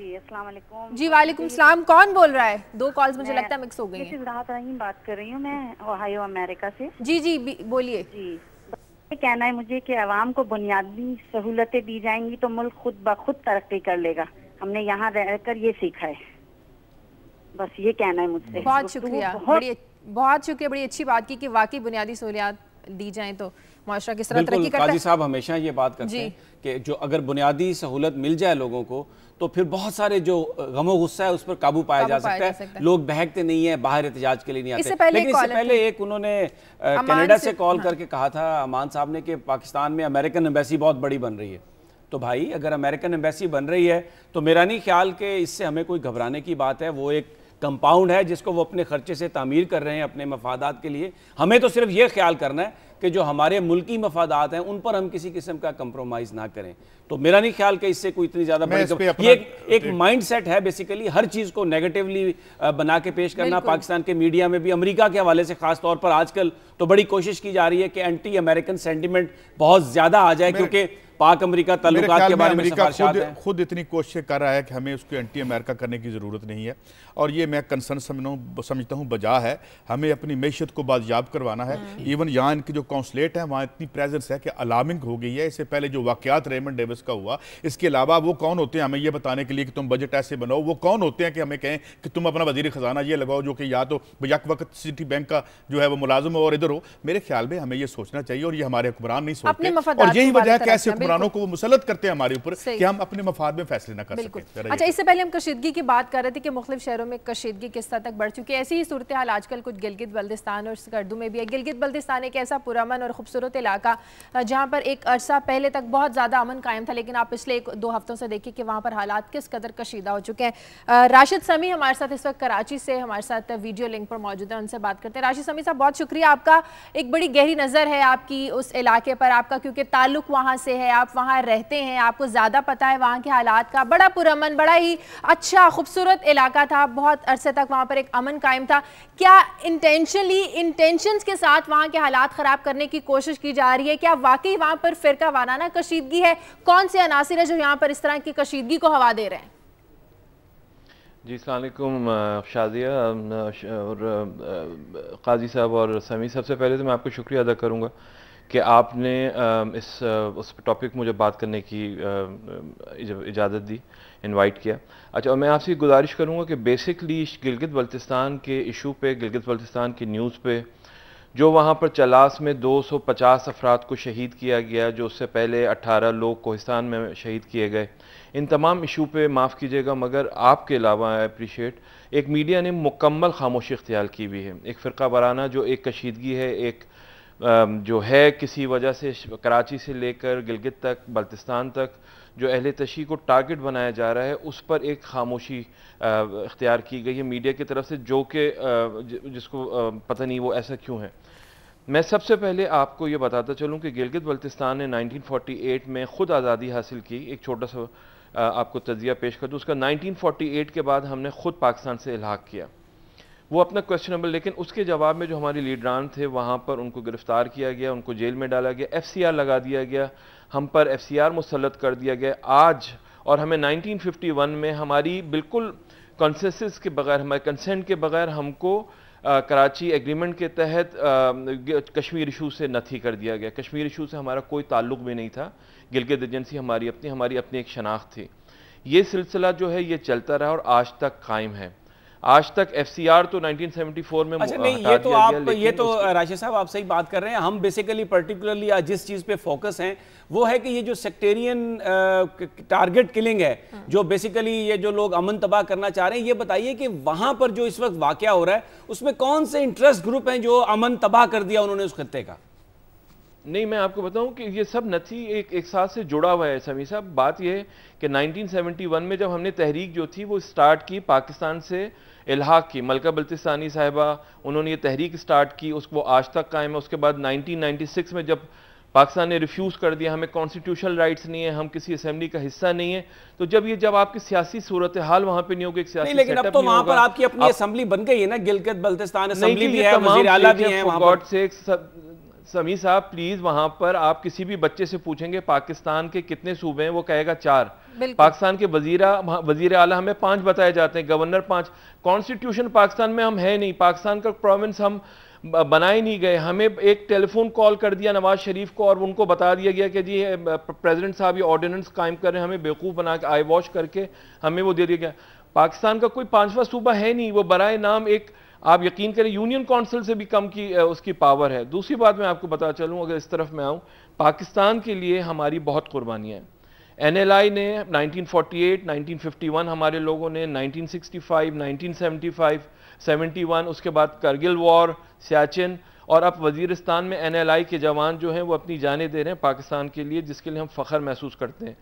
Speaker 8: जी अस्सलाम वालेकुम।
Speaker 1: जी वालेकुम सलाम, कौन बोल रहा है? दो कॉल्स मुझे लगता है मिक्स हो गई हैं।
Speaker 8: राहत रहीम बात कर रही हूँ मैं, ओहायो अमेरिका से।
Speaker 1: जी जी बोलिए।
Speaker 8: जी, ये कहना है मुझे कि आवाम को बुनियादी सहूलतें दी जाएंगी तो मुल्क खुद ब खुद तरक्की कर लेगा। हमने यहाँ रहकर ये सीखा है, बस ये कहना है मुझसे।
Speaker 1: बहुत शुक्रिया, बहुत शुक्रिया, बड़ी अच्छी बात की कि वाकई बुनियादी सहूलियात दी जाएं तो माशरा किस तरह तरक्की करता है।
Speaker 2: काजी साहब हमेशा ये बात करते हैं कि जो अगर बुनियादी सहूलत मिल जाए लोगों को तो फिर बहुत सारे जो गमो गुस्सा है उस पर काबू पाया जा सकता है। लोग बहकते नहीं है, बाहर एहतजाज के लिए नहीं आते। लेकिन इससे पहले एक उन्होंने कनाडा से कॉल करके कहा था अमान साहब ने कि पाकिस्तान में अमेरिकन एम्बेसी बहुत बड़ी बन रही है। तो भाई अगर अमेरिकन एम्बेसी बन रही है तो मेरा नहीं ख्याल कि इससे हमें कोई घबराने की बात है। वो एक कंपाउंड है जिसको वो अपने खर्चे से तामीर कर रहे हैं अपने मफादात के लिए। हमें तो सिर्फ ये ख्याल करना है कि जो हमारे मुल्की मफादात हैं उन पर हम किसी किस्म का कंप्रोमाइज़ ना करें। तो मेरा नहीं ख्याल कि इससे कोई इतनी ज़्यादा बड़ी ये एक माइंड सेट है बेसिकली, हर चीज़ को नेगेटिवली बना के पेश करना। पाकिस्तान के मीडिया में भी अमेरिका के हवाले से खास तौर पर आजकल तो बड़ी कोशिश की जा रही है कि एंटी अमेरिकन सेंटिमेंट बहुत ज़्यादा आ जाए, क्योंकि पाक अमेरिका ताल्लुकात के बारे में अमेरिका
Speaker 3: खुद इतनी कोशिश कर रहा है कि हमें उसको एंटी अमेरिका करने की ज़रूरत नहीं है। और ये मैं कंसर्न समझता हूँ बजा है। हमें अपनी मैशत को बाजियाब करवाना है। इवन यहाँ इनकी जो कौंसलेट है वहाँ इतनी प्रेजेंस है कि अलार्मिंग हो गई है। इससे पहले जो वाक़यात रेमंड डेविस का हुआ, इसके अलावा वो कौन होते हैं हमें ये बताने के लिए कि तुम बजट ऐसे बनाओ? वो कौन होते हैं कि हमें कहें कि तुम अपना वज़ीर ख़जाना ये लगाओ जो कि या तो यक वक्त सिटी बैंक का जो है वो मुलाजिम हो और इधर हो। मेरे ख्याल में हमें ये सोचना चाहिए और ये हमारे हुक्मरान नहीं सोचते। और यही वजह है कि ऐसे हुक्मरानों को वो मुसलत करते हैं हमारे ऊपर कि हम अपने मफाद में फैसले ना कर सकें।
Speaker 1: अच्छा, इससे पहले हम कशीदगी की बात कर रहे थे कि मुख्तलिफ शहरों में कशीदगी किस हद तक बढ़ चुकी है। ऐसी ही सूरत हाल आजकल कुछ गिलगित बल्तिस्तान और स्कर्दू में भी है। गिलगित बल्तिस्तान एक ऐसा पुरअमन और खूबसूरत इलाका जहाँ पर एक अरसा पहले तक बहुत ज़्यादा अमन कायम था, लेकिन आप पिछले 1-2 हफ्तों से देखिए कि वहाँ पर हालात किस कदर कशीदा हो चुके हैं। राशिद समी हमारे साथ इस वक्त कराची से हमारे साथ वीडियो लिंक पर मौजूद है, उनसे बात करते हैं। राशिद समी साहब, बहुत शुक्रिया आपका। एक बड़ी गहरी नज़र है आपकी उस इलाके पर, आपका क्योंकि ताल्लुक वहाँ से है, आप वहाँ रहते हैं, आपको ज़्यादा पता है वहाँ के हालात का। बड़ा पुरअमन, बड़ा ही अच्छा खूबसूरत इलाका था, बहुत अरसे तक वहाँ पर एक अमन कायम था। क्या इंटेंशंस के साथ वहाँ के हालात ख़राब करने की कोशिश की जा रही है? क्या वाकई वहाँ पर फ़िरका वाराना कशीदगी है? कौन से अनासिर है जो यहाँ पर इस तरह की कशीदगी को हवा दे रहे हैं?
Speaker 9: जी अस्सलाम वालेकुम शादिया और काजी साहब और समी। सबसे पहले तो मैं आपको शुक्रिया अदा करूँगा कि आपने उस टॉपिक मुझे बात करने की इजाज़त दी, इनवाइट किया। अच्छा, और मैं आपसे गुजारिश करूँगा कि बेसिकली गिलगित बल्तिस्तान के इशू पे, गिलगित बल्तिस्तान की न्यूज़ पे, जो वहाँ पर चलास में 250 अफराद को शहीद किया गया, जो उससे पहले 18 लोग कोहिस्तान में शहीद किए गए, इन तमाम इशू पे माफ़ कीजिएगा मगर आपके अलावा आई अप्रीशिएट एक मीडिया ने मुकम्मल खामोशी इख्तियार की हुई है। एक फ़िरका वाराना जो एक कशीदगी है, एक जो है किसी वजह से कराची से लेकर गिलगित तक, बल्तिस्तान तक जो अहले तशी को टारगेट बनाया जा रहा है, उस पर एक खामोशी इख्तियार की गई है मीडिया की तरफ से, जो कि जिसको पता नहीं वो ऐसा क्यों है। मैं सबसे पहले आपको ये बताता चलूँ कि गिलगित बल्तिस्तान ने 1948 में ख़ुद आज़ादी हासिल की। एक छोटा सा आपको तज़किया पेश कर दूँ उसका। 1948 के बाद हमने ख़ुद पाकिस्तान से इल्हाक़ किया, वो अपना क्वेश्चनेबल, लेकिन उसके जवाब में जो हमारे लीडरान थे वहाँ पर उनको गिरफ़्तार किया गया, उनको जेल में डाला गया, FCR लगा दिया गया, हम पर FCR मुसल्लत कर दिया गया आज। और हमें 1951 में हमारी बिल्कुल कंसेंसस के बगैर, हमारे कंसेंट के बगैर हमको कराची एग्रीमेंट के तहत कश्मीर इशू से नथी कर दिया गया। कश्मीर इशू से हमारा कोई ताल्लुक भी नहीं था। गिलगित एजेंसी हमारी अपनी एक शनाख्त थी। ये सिलसिला जो है ये चलता रहा और आज तक कायम है। आज तक FCR तो 1974 में
Speaker 2: अच्छा नहीं, ये तो आप ये तो राशिद साहब आप सही बात कर रहे हैं। हम बेसिकली पर्टिकुलरली आज जिस चीज़ पे फोकस हैं वो है कि ये जो सेक्टेरियन टारगेट किलिंग है, जो बेसिकली ये जो लोग अमन तबाह करना चाह रहे हैं, ये बताइए कि वहाँ पर जो इस वक्त वाक़या हो रहा है उसमें कौन से इंटरेस्ट ग्रुप हैं जो अमन तबाह कर दिया उन्होंने उस खत्ते का?
Speaker 9: नहीं, मैं आपको बताऊं कि ये सब नथी एक साथ से जुड़ा हुआ है समी साहब। बात ये है कि 1971 में जब हमने तहरीक जो थी वो स्टार्ट की पाकिस्तान से इल्हाक की, मलका बल्तिस्तानी साहिबा उन्होंने ये तहरीक स्टार्ट की, उसको आज तक कायम है। उसके बाद 1996 में जब पाकिस्तान ने रिफ्यूज़ कर दिया, हमें कॉन्स्टिट्यूशनल राइट्स नहीं है, हम किसी असेंबली का हिस्सा नहीं है, तो जब आपकी सियासी सूरत हाल वहाँ पे नहीं होगी, एक सियासी
Speaker 2: लेकिन अब तो वहाँ पर आपकी अपनी असेंबली बन गई है ना, गिलगित बल्तिस्तान असेंबली भी है, वज़ीर आला भी है वहाँ पर।
Speaker 9: समी साहब प्लीज, वहां पर आप किसी भी बच्चे से पूछेंगे पाकिस्तान के कितने सूबे हैं, वो कहेगा 4। पाकिस्तान के वजीर आला हमें 5 बताए जाते हैं, गवर्नर 5। कॉन्स्टिट्यूशन पाकिस्तान में हम है नहीं, पाकिस्तान का प्रोविंस हम बनाए नहीं गए। हमें एक टेलीफोन कॉल कर दिया नवाज शरीफ को और उनको बता दिया गया कि जी प्रेसिडेंट साहब ये ऑर्डिनेंस कायम कर रहे हैं, हमें बेवकूफ़ बना के आई वॉश करके हमें वो दे दिया गया। पाकिस्तान का कोई 5वां सूबा है नहीं, वो बराए नाम एक, आप यकीन करें, यूनियन काउंसिल से भी कम की उसकी पावर है। दूसरी बात मैं आपको बता चलूं, अगर इस तरफ मैं आऊं, पाकिस्तान के लिए हमारी बहुत कुर्बानियां हैं। NLI ने 1948, 1951 हमारे लोगों ने, 1965, 1975, 71, उसके बाद करगिल वॉर, सियाचिन, और अब वजीरिस्तान में NLI के जवान जो हैं वो अपनी जानें दे रहे हैं पाकिस्तान के लिए, जिसके लिए हम फ़ख्र महसूस करते हैं।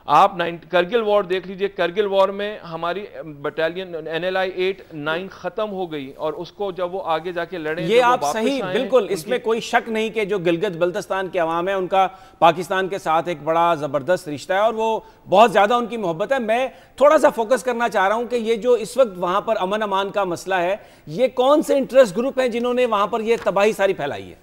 Speaker 9: आप करगिल वॉर देख लीजिए, करगिल वॉर में हमारी बटालियन NLI 8-9 खत्म हो गई, और उसको जब वो आगे जाके लड़े,
Speaker 2: ये आप सही, बिल्कुल इसमें कोई शक नहीं कि जो गिलगित बल्तिस्तान के अवाम है उनका पाकिस्तान के साथ एक बड़ा ज़बरदस्त रिश्ता है और वो बहुत ज़्यादा उनकी मोहब्बत है। मैं थोड़ा सा फोकस करना चाह रहा हूँ कि ये जो इस वक्त वहाँ पर अमन अमान का मसला है, ये कौन से इंटरेस्ट ग्रुप हैं जिन्होंने वहाँ पर ये तबाही सारी फैलाई है?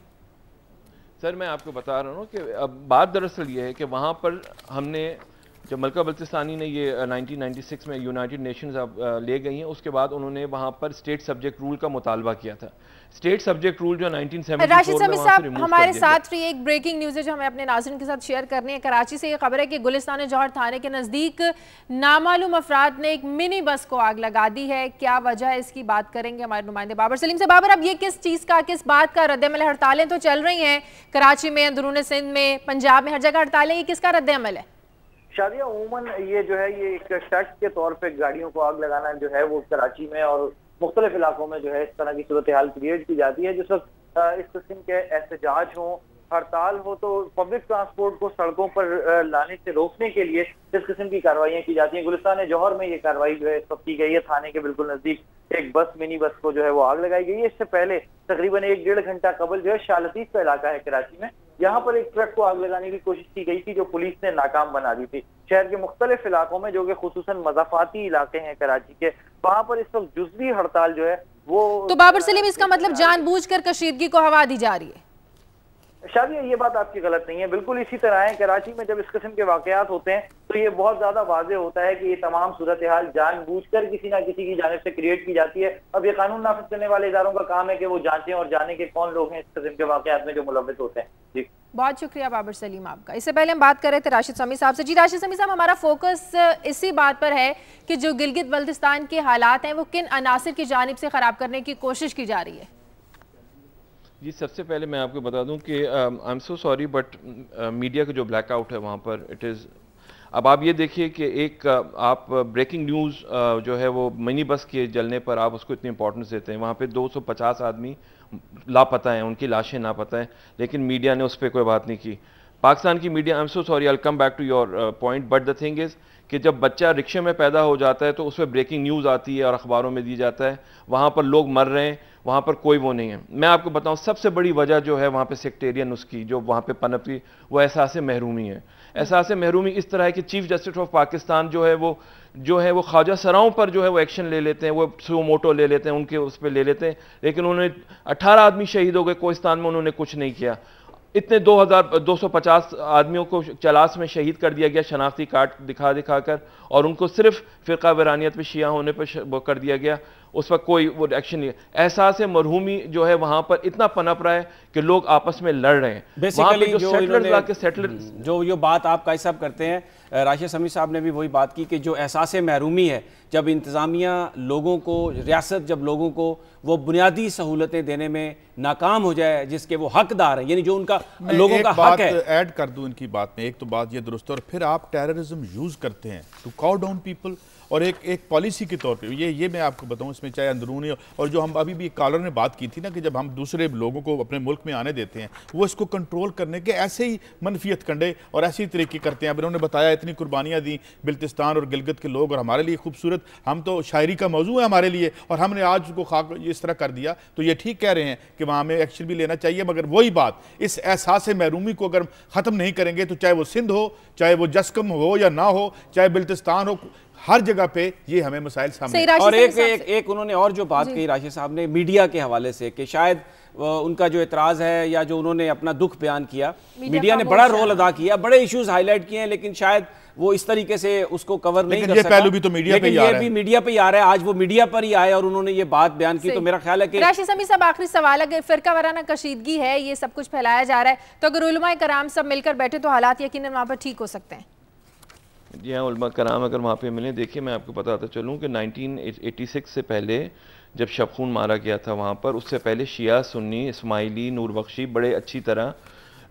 Speaker 9: सर मैं आपको बता रहा हूँ कि अब बात दरअसल ये है कि वहाँ पर हमने, जब मलका बल्तिस्तानी ने ये 1996 में यूनाइटेड नेशंस ले गई हैं, उसके बाद उन्होंने वहाँ पर स्टेट सब्जेक्ट रूल का मुतालबा किया था। स्टेट सब्जेक्ट रूल जो 1974
Speaker 1: राशिद समी साहब हमारे साथ फ्री एक ब्रेकिंग न्यूज़ है जो हमें अपने नाज़रीन के साथ शेयर करनी है। कराची से ये खबर है कि गुलिस्तान जौहर थाने के नज़दीक नामालूम अफराद ने एक मिनी बस को आग लगा दी है। क्या वजह है, इसकी बात करेंगे हमारे नुमाइंदे बाबर सलीम से। बाबर, अब ये किस चीज़ का, किस बात का रद्द-ए-अमल है? हड़तालें तो चल रही हैं कराची में, अंदरून सिंध में, पंजाब में, हर जगह हड़तालें, ये किसका रद्द-ए-अमल है?
Speaker 5: शादिया उमूमन ये जो है ये एक शर्त के तौर पे गाड़ियों को आग लगाना जो है वो कराची में और मुख्तलिफ इलाकों में जो है इस तरह की सूरत हाल क्रिएट की जाती है। जिस वक्त इस किस्म के एहतजाज हो, हड़ताल हो, तो पब्लिक ट्रांसपोर्ट को सड़कों पर लाने से रोकने के लिए इस किस्म की कार्रवाइयाँ की जाती हैं। गुलिस्तान जौहर में ये कार्रवाई जो है इस वक्त की गई है। थाने के बिल्कुल नजदीक एक बस, मिनी बस को जो है वो आग लगाई गई है। इससे पहले तकरीबन 1-1.5 घंटा कबल जो है शालतीफ का इलाका है कराची में, यहाँ पर एक ट्रक को आग लगाने की कोशिश की गई थी जो पुलिस ने नाकाम बना दी थी। शहर के मुख्तलिफ इलाकों में जो कि खुसूसन मज़ाफाती इलाके हैं कराची के, वहाँ पर इस वक्त जुज़वी हड़ताल जो है वो। तो
Speaker 1: बाबर सलीम, इसका मतलब जानबूझकर कशीदगी को हवा दी जा रही है?
Speaker 5: शादी ये बात आपकी गलत नहीं है, बिल्कुल इसी तरह है। कराची में जब इस किस्म के वाकयात होते हैं तो ये बहुत ज्यादा वाज़े होता है कि ये तमाम सूरत हाल जानबूझकर किसी ना किसी की जानिब से क्रिएट की जाती है। अब ये कानून नाफिज करने वाले इदारों का काम है कि वो जांचें और जाने के कौन लोग हैं इस किस्म के वाकयात में जो मुलव्विस होते हैं। जी
Speaker 1: बहुत शुक्रिया बाबर सलीम आपका। इससे पहले हम बात कर रहे थे राशिद समी साहब से। जी राशिद समी साहब, हमारा फोकस इसी बात पर है कि जो गिलगित बल्तिस्तान के हालात हैं वो किन अनासिर की जानिब से ख़राब करने की कोशिश की जा रही है?
Speaker 9: जी सबसे पहले मैं आपको बता दूं कि आई am so sorry but media का जो ब्लैकआउट है वहाँ पर इट इज़, अब आप ये देखिए कि एक आप ब्रेकिंग न्यूज़ जो है वो मिनी बस के जलने पर आप उसको इतनी इंपॉर्टेंस देते हैं। वहाँ पे 250 आदमी लापता हैं, उनकी लाशें लापता हैं, लेकिन मीडिया ने उस पर कोई बात नहीं की। पाकिस्तान की media, I am so sorry, I will come back to your point, but the thing is कि जब बच्चा रिक्शे में पैदा हो जाता है तो उस पर ब्रेकिंग न्यूज़ आती है और अखबारों में दी जाता है, वहाँ पर लोग मर रहे हैं, वहाँ पर कोई वो नहीं है। मैं आपको बताऊँ सबसे बड़ी वजह जो है वहाँ पे सेक्टेरियन उसकी जो वहाँ पे पनपी, वो एहसास महरूमी है। एहसास महरूमी इस तरह है कि चीफ जस्टिस ऑफ पाकिस्तान जो है वो ख्वाजा सराओं पर जो है वो एक्शन ले लेते हैं, वो सो मोटो ले लेते हैं, उनके उस पर ले लेते हैं, लेकिन उन्होंने 18 आदमी शहीद हो गए कोहिस्तान में, उन्होंने कुछ नहीं किया। इतने 2250 आदमियों को चलास में शहीद कर दिया गया शनाख्ती कार्ड दिखा कर, और उनको सिर्फ फ़िरका वरानियत पे शिया होने पर वो कर दिया गया। उस वक्त कोई वो एक्शन नहीं। एहसास मरहूमी जो है वहाँ पर इतना पनप रहा है कि लोग आपस में लड़ रहे हैं।
Speaker 2: बेसिकली जो बात आप कायद साहब करते हैं, राशिद समी साहब ने भी वही बात की कि जो एहसास महरूमी है जब इंतज़ामिया लोगों को, रियासत जब लोगों को वो बुनियादी सहूलतें देने में नाकाम हो जाए जिसके वो हकदार हैं, यानी जो उनका लोगों का हक है।
Speaker 3: ऐड कर दूं इनकी बात में, एक तो बात ये दुरुस्त है, और फिर आप टेररिज्म यूज़ करते हैं टू काउ डाउन पीपल, और एक पॉलिसी के तौर पे ये मैं आपको बताऊं, इसमें चाहे अंदरूनी और जो हम अभी भी कॉलर ने बात की थी ना कि जब हम दूसरे लोगों को अपने मुल्क में आने देते हैं वो इसको कंट्रोल करने के ऐसे ही मनफियत कंडे और ऐसे ही तरीके करते हैं। अब इन्होंने बताया इतनी कुर्बानियाँ दी बिल्तिस्तान और गिलगित के लोग, और हमारे लिए खूबसूरत, हम तो शायरी का मौजू है हमारे लिए, और हमने आज उसको खाक इस तरह कर दिया। तो ये ठीक कह रहे हैं कि वहाँ हमें एक्शन भी लेना चाहिए, मगर वही बात, इस एहसास महरूमी को अगर ख़त्म नहीं करेंगे तो चाहे वो सिंध हो, चाहे वो जस्कम हो या ना हो, चाहे बिल्तिस्तान हो, हर जगह पे ये हमें मसाइल सामने।
Speaker 2: और एक उन्होंने और जो बात कही राशिद साहब ने मीडिया के हवाले से कि शायद उनका जो एतराज़ है या जो उन्होंने अपना दुख बयान किया, मीडिया ने बड़ा रोल अदा किया, बड़े इश्यूज हाईलाइट किए हैं, लेकिन शायद वो इस तरीके से उसको कवर नहीं कर सका।
Speaker 3: पहलू भी तो मीडिया पे ही आ रहा है,
Speaker 2: ये भी मीडिया पे ही आ रहा है। आज वो मीडिया पर ही आए और उन्होंने ये बात बयान की, तो मेरा ख्याल है कि
Speaker 1: राशिद समी साहब, आखिरी सवाल है, फिरका वाराना कशीदगी है, ये सब कुछ फैलाया जा रहा है, तो अगर उलमा कराम सब मिलकर बैठे तो हालात यकीनन वहाँ पर ठीक हो सकते हैं।
Speaker 9: जी हाँ, उलमा कराम अगर वहाँ पे मिले, देखिए मैं आपको बताता चलूँ कि 1986 से पहले जब शबखून मारा गया था वहाँ पर, उससे पहले शिया, सुन्नी, इस्माइली, नूर बख्शी बड़े अच्छी तरह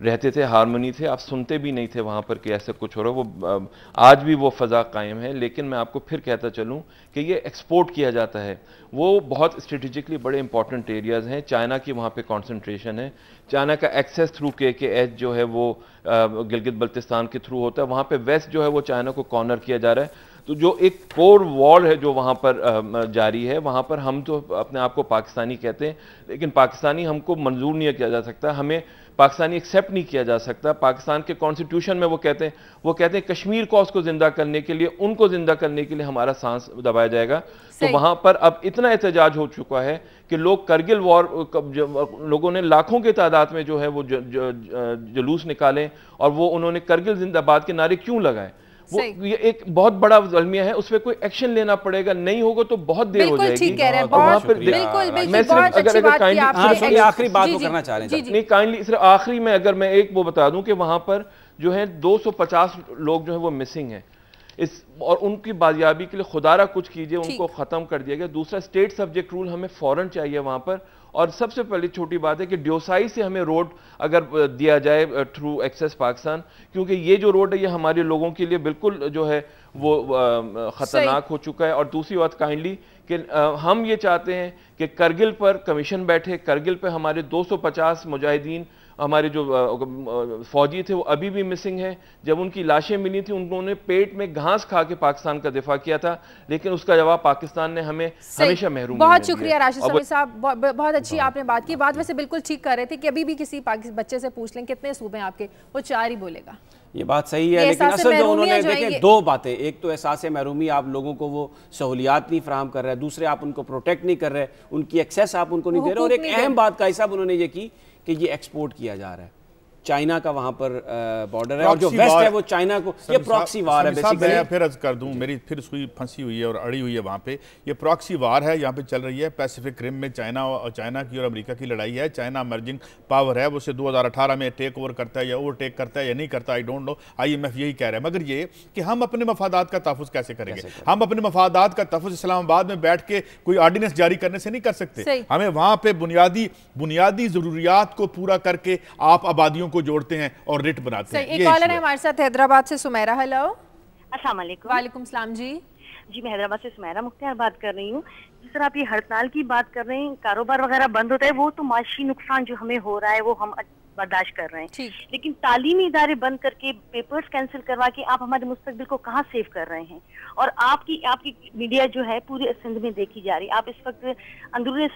Speaker 9: रहते थे, हारमोनी थे, आप सुनते भी नहीं थे वहाँ पर कि ऐसा कुछ हो रहा। वो आज भी वो फ़ज़ा कायम है, लेकिन मैं आपको फिर कहता चलूँ कि ये एक्सपोर्ट किया जाता है, वो बहुत स्ट्रेटिजिकली बड़े इंपॉर्टेंट एरियाज़ हैं। चाइना की वहाँ पे कंसंट्रेशन है, चाइना का एक्सेस थ्रू KKH जो है वो गिलगित बल्तिस्तान के थ्रू होता है, वहाँ पे वेस्ट जो है वो चाइना को कॉर्नर किया जा रहा है। तो जो एक कोर वॉर है जो वहाँ पर जारी है, वहाँ पर हम तो अपने आप को पाकिस्तानी कहते हैं, लेकिन पाकिस्तानी हमको मंजूर नहीं किया जा सकता, हमें पाकिस्तानी एक्सेप्ट नहीं किया जा सकता। पाकिस्तान के कॉन्स्टिट्यूशन में वो कहते हैं कश्मीर कॉज को जिंदा करने के लिए, उनको जिंदा करने के लिए हमारा सांस दबाया जाएगा। तो वहाँ पर अब इतना एहतजाज हो चुका है कि लोग करगिल वॉर, लोगों ने लाखों की तादाद में जो है वो जुलूस निकाले, और वो उन्होंने करगिल जिंदाबाद के नारे क्यों लगाए। वो ये एक बहुत बड़ा ज़ल्मिया है, उस पर कोई एक्शन लेना पड़ेगा, नहीं होगा तो बहुत देर हो जाएगी।
Speaker 1: ठीक कह रहे हैं,
Speaker 2: आखिरी बात वो करना चाह रहे हैं,
Speaker 9: नहीं काइंडली सिर्फ आखिरी में अगर मैं एक वो बता दूं कि वहां पर जो है 250 लोग जो है वो मिसिंग हैं, इस और उनकी बाजियाबी के लिए खुदारा कुछ कीजिए, उनको खत्म कर दिया गया। दूसरा, स्टेट सब्जेक्ट रूल हमें फौरन चाहिए वहां पर, और सबसे पहली छोटी बात है कि ड्योसाई से हमें रोड अगर दिया जाए थ्रू एक्सेस पाकिस्तान, क्योंकि ये जो रोड है ये हमारे लोगों के लिए बिल्कुल जो है वो ख़तरनाक हो चुका है। और दूसरी बात काइंडली कि हम ये चाहते हैं कि करगिल पर कमीशन बैठे, करगिल पर हमारे 250 मुजाहिदीन हमारे जो फौजी थे वो अभी भी मिसिंग हैं। जब उनकी लाशें मिली थी उन्होंने पेट में घास खा के पाकिस्तान का दिफा किया था, लेकिन उसका जवाब पाकिस्तान ने हमें हमेशा महरूम।
Speaker 1: बहुत शुक्रिया राशिद समी साहब, बहुत अच्छी आपने बात की। बात वैसे बिल्कुल ठीक कर रहे थे कि अभी भी किसी बच्चे से पूछ लें कितने सूबे आपके, वो 4 ही बोलेगा।
Speaker 2: ये बात सही है, लेकिन असल जो उन्होंने देखें 2 बातें, एक तो एहसास महरूमी, आप लोगों को वो सहूलियात नहीं फराहम कर रहे, दूसरे आप उनको प्रोटेक्ट नहीं कर रहे, उनकी एक्सेस आप उनको नहीं दे रहे, और एक अहम बात का हिसाब उन्होंने ये की कि ये एक्सपोर्ट किया जा रहा है। चाइना का वहाँ पर बॉर्डर है और जो वेस्ट है वो चाइना को, ये प्रॉक्सी वार है बेसिकली।
Speaker 3: मैं फिर अर्ज कर दूं, मेरी फिर सुई फंसी हुई है और अड़ी हुई है वहाँ पे। ये प्रॉक्सी वार है, यहाँ पे चल रही है पैसिफिक रिम में चाइना की और अमेरिका की लड़ाई है। चाइना इमर्जिंग पावर है, वो उसे 2018 में टेक ओवर करता है या ओवरटेक करता है या नहीं करता, आई डोंट नो। IMF यही कह रहा है, मगर ये कि हम अपने मफादात का तहफ़्फ़ुज़ कैसे करेंगे? हम अपने मफादात का तहफ़्फ़ुज़ इस्लामाबाद में बैठ के कोई ऑर्डिनेंस जारी करने से नहीं कर सकते। हमें वहाँ पे बुनियादी ज़रूरियात को पूरा करके आप आबादियों को जोड़ते हैं और रिट बनाते हैं।
Speaker 1: एक कॉलर है हमारे साथ हैदराबाद से, सुमेरा। हेलो,
Speaker 8: अस्सलाम वालेकुम।
Speaker 1: वालेकुम सलाम जी।
Speaker 8: जी, मैं हैदराबाद से सुमेरा मुख्तार बात कर रही हूँ। जिस तरह आप ये हड़ताल की बात कर रहे हैं, कारोबार वगैरह बंद होता है, वो तो माशी नुकसान जो हमें हो रहा है वो हम बर्दाश्त कर रहे हैं, लेकिन तालीमी इदारे बंद करके, पेपर्स कैंसिल करवा के आप हमारे मुस्तकबिल को कहाँ सेव कर रहे हैं? और आपकी मीडिया जो है पूरे सिंध में देखी जा रही है। आप इस वक्त अंदरूनी